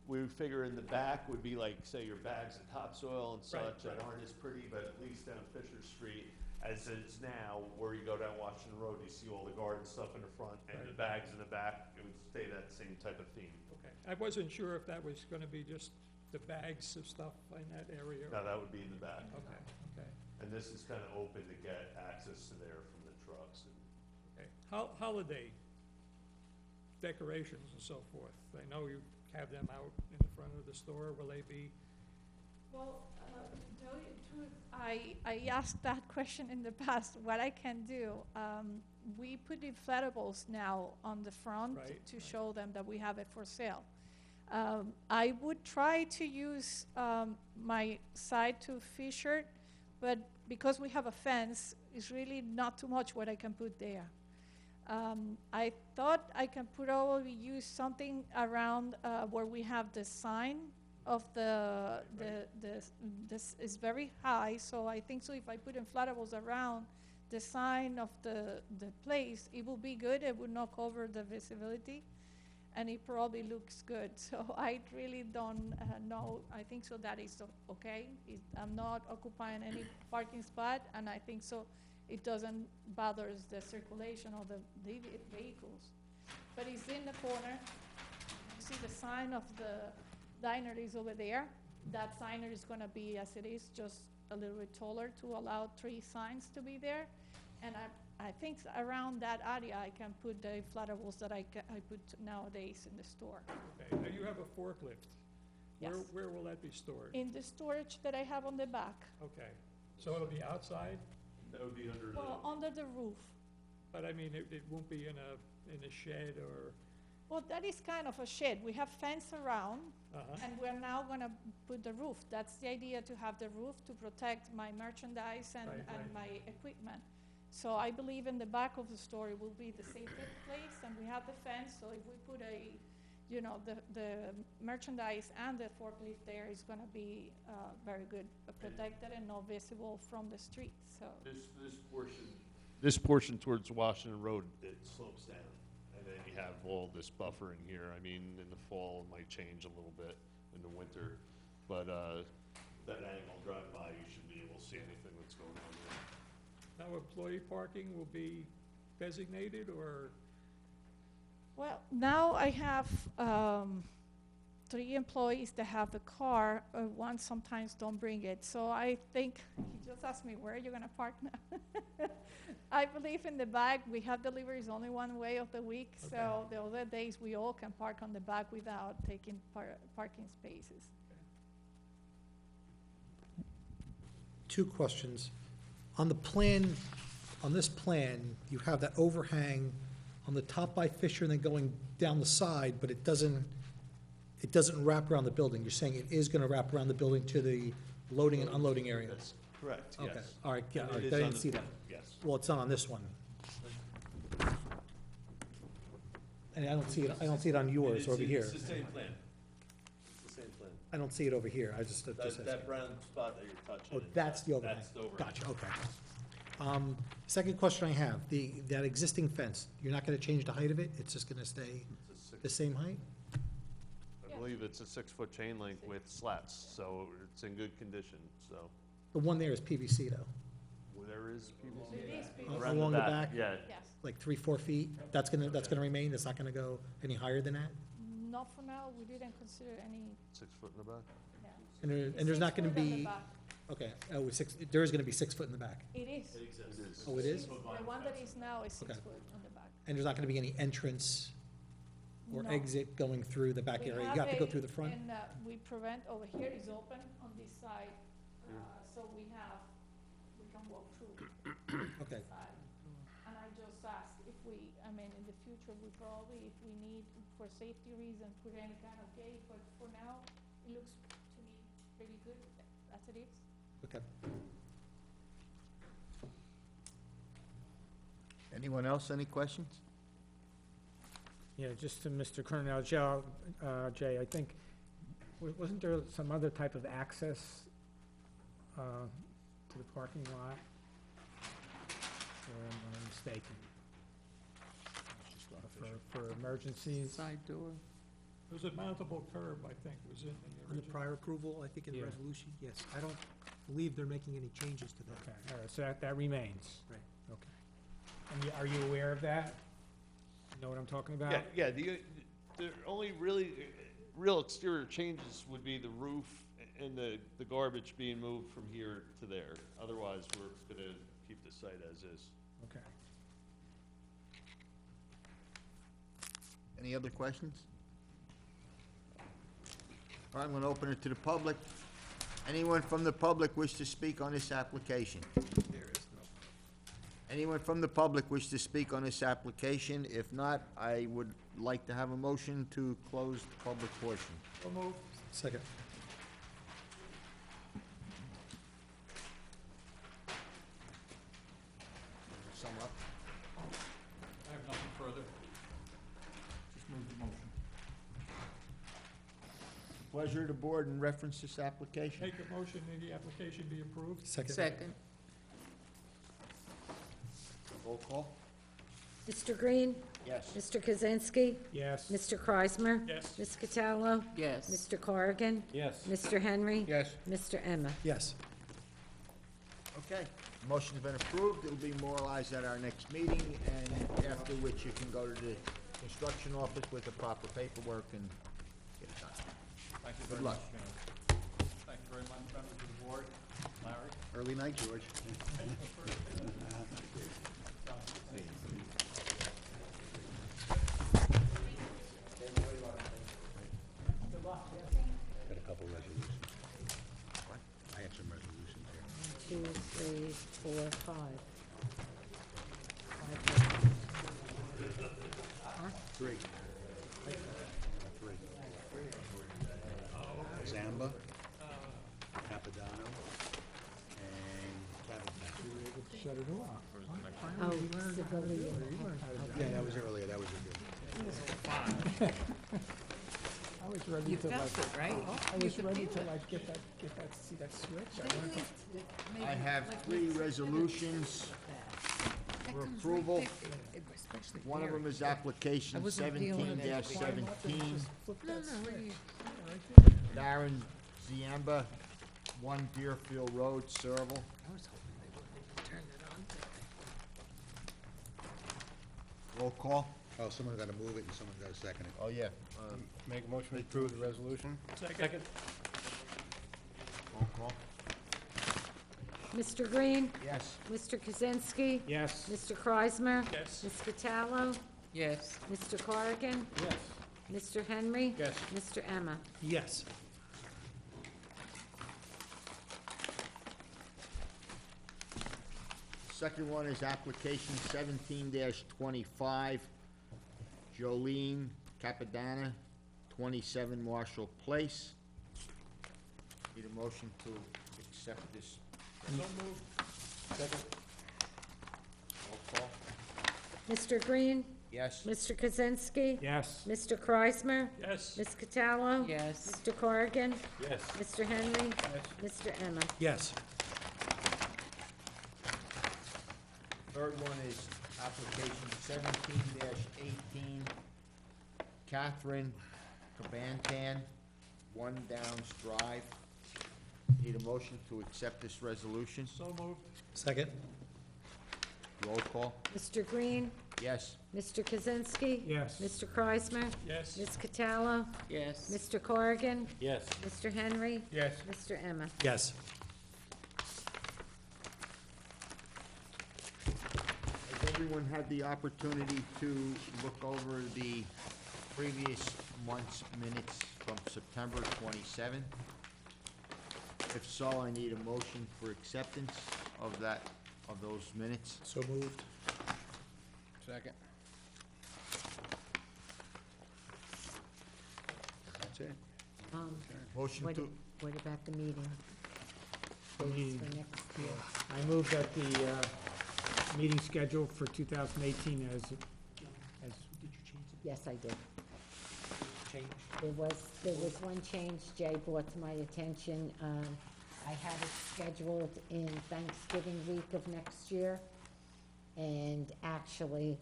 we figure in the back would be like, say, your bags of topsoil and Right, such that aren't as pretty, but at least down Fisher Street, as it's now, where you go down Washington Road, you see all the garden stuff in the front and the Right. bags in the back, it would stay that same type of theme. Okay. I wasn't sure if that was gonna be just the bags of stuff in that area. Now, that would be in the back. Okay, okay, And this is kind of open to get access to there from the trucks. okay. Holiday decorations and so forth. I know you have them out in the front of the store. Will they be? Well, to tell you the truth, I asked that question in the past, what I can do. We put inflatables now on the front Right, to show them that we have it for sale. I would try to use my side to Fisher, but because we have a fence, it's really not too much what I can put there. I thought I can probably use something around where we have the sign of this is very high, so I think so if I put inflatables around the sign of the place, it will be good, it will not cover the visibility, and it probably looks good. So I really don't know, I think so that is okay. I'm not occupying any parking spot, and I think so it doesn't bother the circulation of the vehicles. But it's in the corner. You see the sign of the diner is over there. That sign is gonna be as it is, just a little bit taller to allow 3 signs to be there. And I think around that area, I can put the inflatables that I put nowadays in the store. Okay, now you have a forklift. Yes. Where will that be stored? In the storage that I have on the back. Okay, so it'll be outside? That would be under Well, under the roof. But I mean, it won't be in a shed or? Well, that is kind of a shed. We have fence around, Uh-huh. and we're now gonna put the roof. That's the idea, to have the roof to protect my merchandise and, Right, and right. my equipment. So I believe in the back of the store it will be the safest place, and we have the fence, so if we put the merchandise and the forklift there is gonna be very good, protected and not visible from the street, so. This portion towards Washington Road, it slopes down. And then you have all this buffer in here. I mean, in the fall, it might change a little bit in the winter. But that angle drive by, you should be able to see anything that's going on there. Now, employee parking will be designated or? Well, now I have 3 employees that have the car, one sometimes don't bring it. So I think, he just asked me, where are you gonna park now? I believe in the back, we have deliveries only one way of the week, so the other days we all can park on the back without taking parking spaces. 2 questions. On the plan, on this plan, you have that overhang on the top by Fisher and then going down the side, but it doesn't wrap around the building. You're saying it is gonna wrap around the building to the loading and unloading area? That's correct, yes. Okay, all right, yeah, And all it right, is I on didn't the- see that. Yes. Well, it's not on this one. And I don't see it on yours over here. It's the same plan. It's the same plan. I don't see it over here, I just That brown spot that you're touching. Oh, that's the overhang. That's the overhang. Gotcha, okay. Second question I have, that existing fence, you're not gonna change the height of it? It's just gonna stay the same height? I believe it's a 6-foot chain link with slats, so it's in good condition, so. The one there is PVC though. There is PVC. It is PVC. Around Along the back? Yeah. Yes. Like 3-4 feet? That's gonna remain? It's not gonna go any higher than that? Not for now, we didn't consider any, 6 foot in the back? yeah. And there's not gonna 6 foot on the be, back. okay, there is gonna be 6 foot in the back. It is. It is. Oh, it is? The one that is now is 6 Okay. foot on the back. And there's not gonna be any entrance or No. exit going through the back We area? You have to go through the front? And we prevent, over here is open on this side, so we can walk through. Okay. Side. And I just asked if in the future, we probably, if we need, for safety reasons, put any kind of gate, but for now, it looks to me pretty good as it is. Okay. Anyone else, any questions? Yeah, just to Mr. Cornell, Jay, I think, wasn't there some other type of access to the parking lot? Or am I mistaken? For emergencies? Side door. There's a mountable curb, I think, was in the On the original. prior approval, I think in the Yeah. resolution, yes. I don't believe they're making any changes to that. Okay, all right, so that remains. Right. Okay. And are you aware of that? You know what I'm talking about? Yeah, the only really, real exterior changes would be the roof and the garbage being moved from here to there. Otherwise, we're gonna keep the site as is. Okay. Any other questions? All right, I'm gonna open it to the public. Anyone from the public wish to speak on this application? Anyone from the public wish to speak on this application? If not, I would like to have a motion to close the public portion. So moved. Second. Sum up. I have nothing further. Just move the motion. Pleasure of the board in reference to this application. Make a motion that the application be approved. Second. Roll call? Mr. Green? Yes. Mr. Kaczynski? Yes. Mr. Kreismer? Yes. Ms. Cataldo? Yes. Mr. Corrigan? Yes. Mr. Henry? Yes. Mr. Emma? Yes. Okay, motion's been approved, it'll be memorialized at our next meeting, and after which you can go to the construction office with the proper paperwork and get it done. Thank you Good very luck. much, Mayor. Thank you very much, members of the board. Larry? Early night, George. Got a couple resolutions. What? I have some resolutions here. 1, 2, 3, 4, 5. Three. Zamba, Capodanno, and Cavatappi. Shut it off. Oh, civilian. Yeah, that was earlier, that was a good. I was ready to like. I was ready to like get that, see that switch. I wanted to- I have 3 resolutions for approval. One of them is application 17-17. Darren Ziamba, 1 Deerfield Road, Serval. Roll call? Oh, someone got to move it and someone got to second it. Oh, yeah. Make a motion to approve the resolution? Second. Roll call? Mr. Green? Yes. Mr. Kaczynski? Yes. Mr. Kreismer? Yes. Ms. Cataldo? Yes. Mr. Corrigan? Yes. Mr. Henry? Yes. Mr. Emma? Yes. Second one is application 17-25, Jolene Capadana, 27 Marshall Place. Need a motion to accept this. So moved. Second. Roll call? Mr. Green? Yes. Mr. Kaczynski? Yes. Mr. Kreismer? Yes. Ms. Cataldo? Yes. Mr. Corrigan? Yes. Mr. Henry? Mr. Emma? Yes. Third one is application 17-18, Catherine Cabantan, 1 Downs Drive. Need a motion to accept this resolution. So moved. Second. Roll call? Mr. Green? Yes. Mr. Kaczynski? Yes. Mr. Kreismer? Yes. Ms. Cataldo? Yes. Mr. Corrigan? Yes. Mr. Henry? Yes. Mr. Emma? Yes. Has everyone had the opportunity to look over the previous month's minutes from September 27th? If so, I need a motion for acceptance of those minutes. So moved. Second. That's it. Motion What to, what about the meeting? The Dates meeting. for next Yeah. year? I move that the meeting schedule for 2018 as, Did you change Yes, I did. the change? There was one change Jay brought to my attention. I had it scheduled in Thanksgiving week of next year. And actually,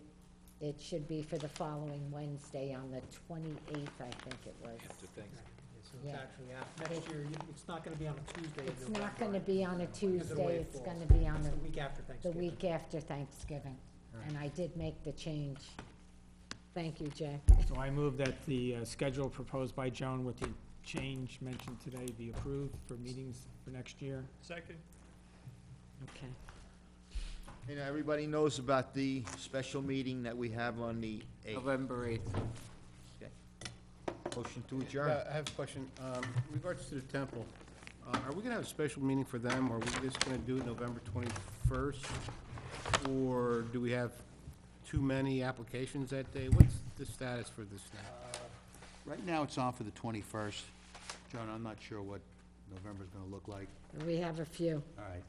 it should be for the following Wednesday on the 28th, I think it was. So it's Yeah. actually, next year, it's not gonna be on a Tuesday in It's not November. gonna be on a Because of the way Tuesday, it it's falls. gonna be on It's the. the week after The Thanksgiving. week after Thanksgiving. And I did make the change. Thank you, Jay. So I move that the schedule proposed by Joan with the change mentioned today be approved for meetings for next year. Second. Okay. And everybody knows about the special meeting that we have on the 8th. November 8th. Okay. Motion to adjourn. I have a question. In regards to the temple, are we gonna have a special meeting for them, or are we just gonna do it November 21st? Or do we have too many applications that day? What's the status for this now? Right now, it's on for the 21st. Joan, I'm not sure what November's gonna look like. We have a few. All right,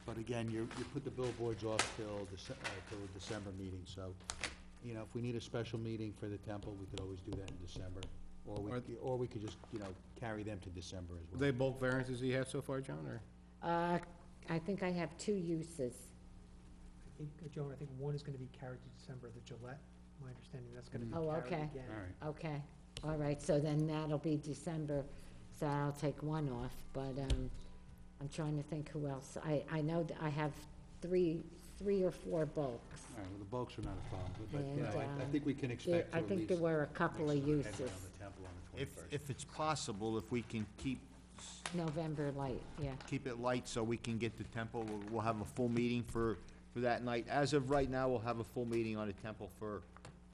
but again, you put the billboards off till the December meeting, so, you know, if we need a special meeting for the temple, we could always do that in December. Or we could just, you know, carry them to December as Are well. they bulk variances you have so far, John, or? I think I have 2 uses. I think, Joan, I think one is gonna be carried to December, the Gillette, my understanding, that's gonna be Oh, carried okay. again. All right. Okay, all right, so then that'll be December, so I'll take one off, but, I'm trying to think who else. I know that I have three or 4 bulks. All right, well, the bulks are not a problem, but, you And, know, I think we can there- expect to I at think there least were a couple of make some headway uses. on the temple on the 21st. If it's possible, if we can keep November light, yeah. keep it light so we can get the temple, we'll have a full meeting for that night. As of right now, we'll have a full meeting on the temple for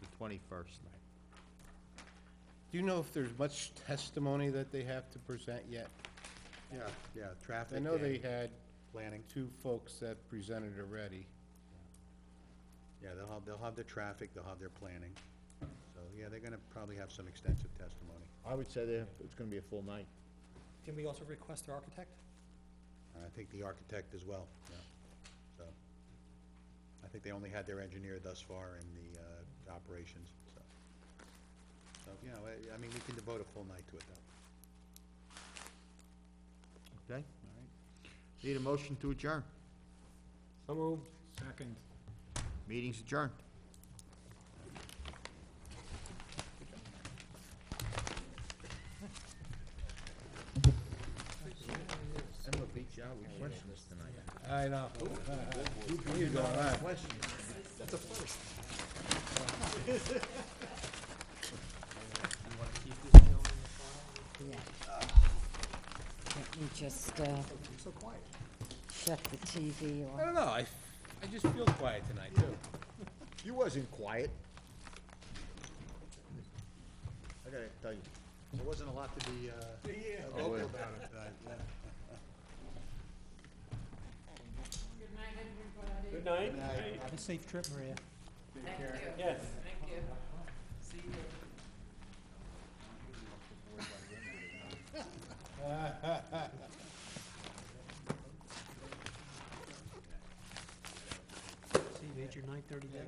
the 21st. Do you know if there's much testimony that they have to present yet? Yeah, traffic. I know they and had planning. 2 folks that presented already. Yeah, they'll have their traffic, they'll have their planning. So, yeah, they're gonna probably have some extensive testimony. I would say it's gonna be a full night. Can we also request the architect? And I think the architect as well, yeah. So, I think they only had their engineer thus far in the operations, so. So, you know, I mean, we can devote a full night to it, though. Okay? All right. Need a motion to adjourn. So moved. Second. Meeting's adjourned. I'm gonna beat you out with questions tonight. I know. You go, all right. That's a first. Yeah. Let me just, So quiet. shut the TV I off. don't know, I just feel quiet tonight, too. You wasn't quiet. I gotta tell you. There wasn't a lot to be, vocal about it tonight, yeah. Good night. Have a safe trip, Maria. Take care. Yes. Thank you. See you. See, you ate your 9:30 dinner.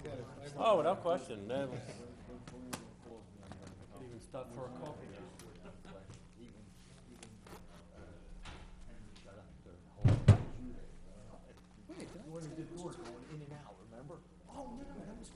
Oh, without question, that was. Even stopped for a coffee. When the doors going in and out, remember? Oh, no, that was.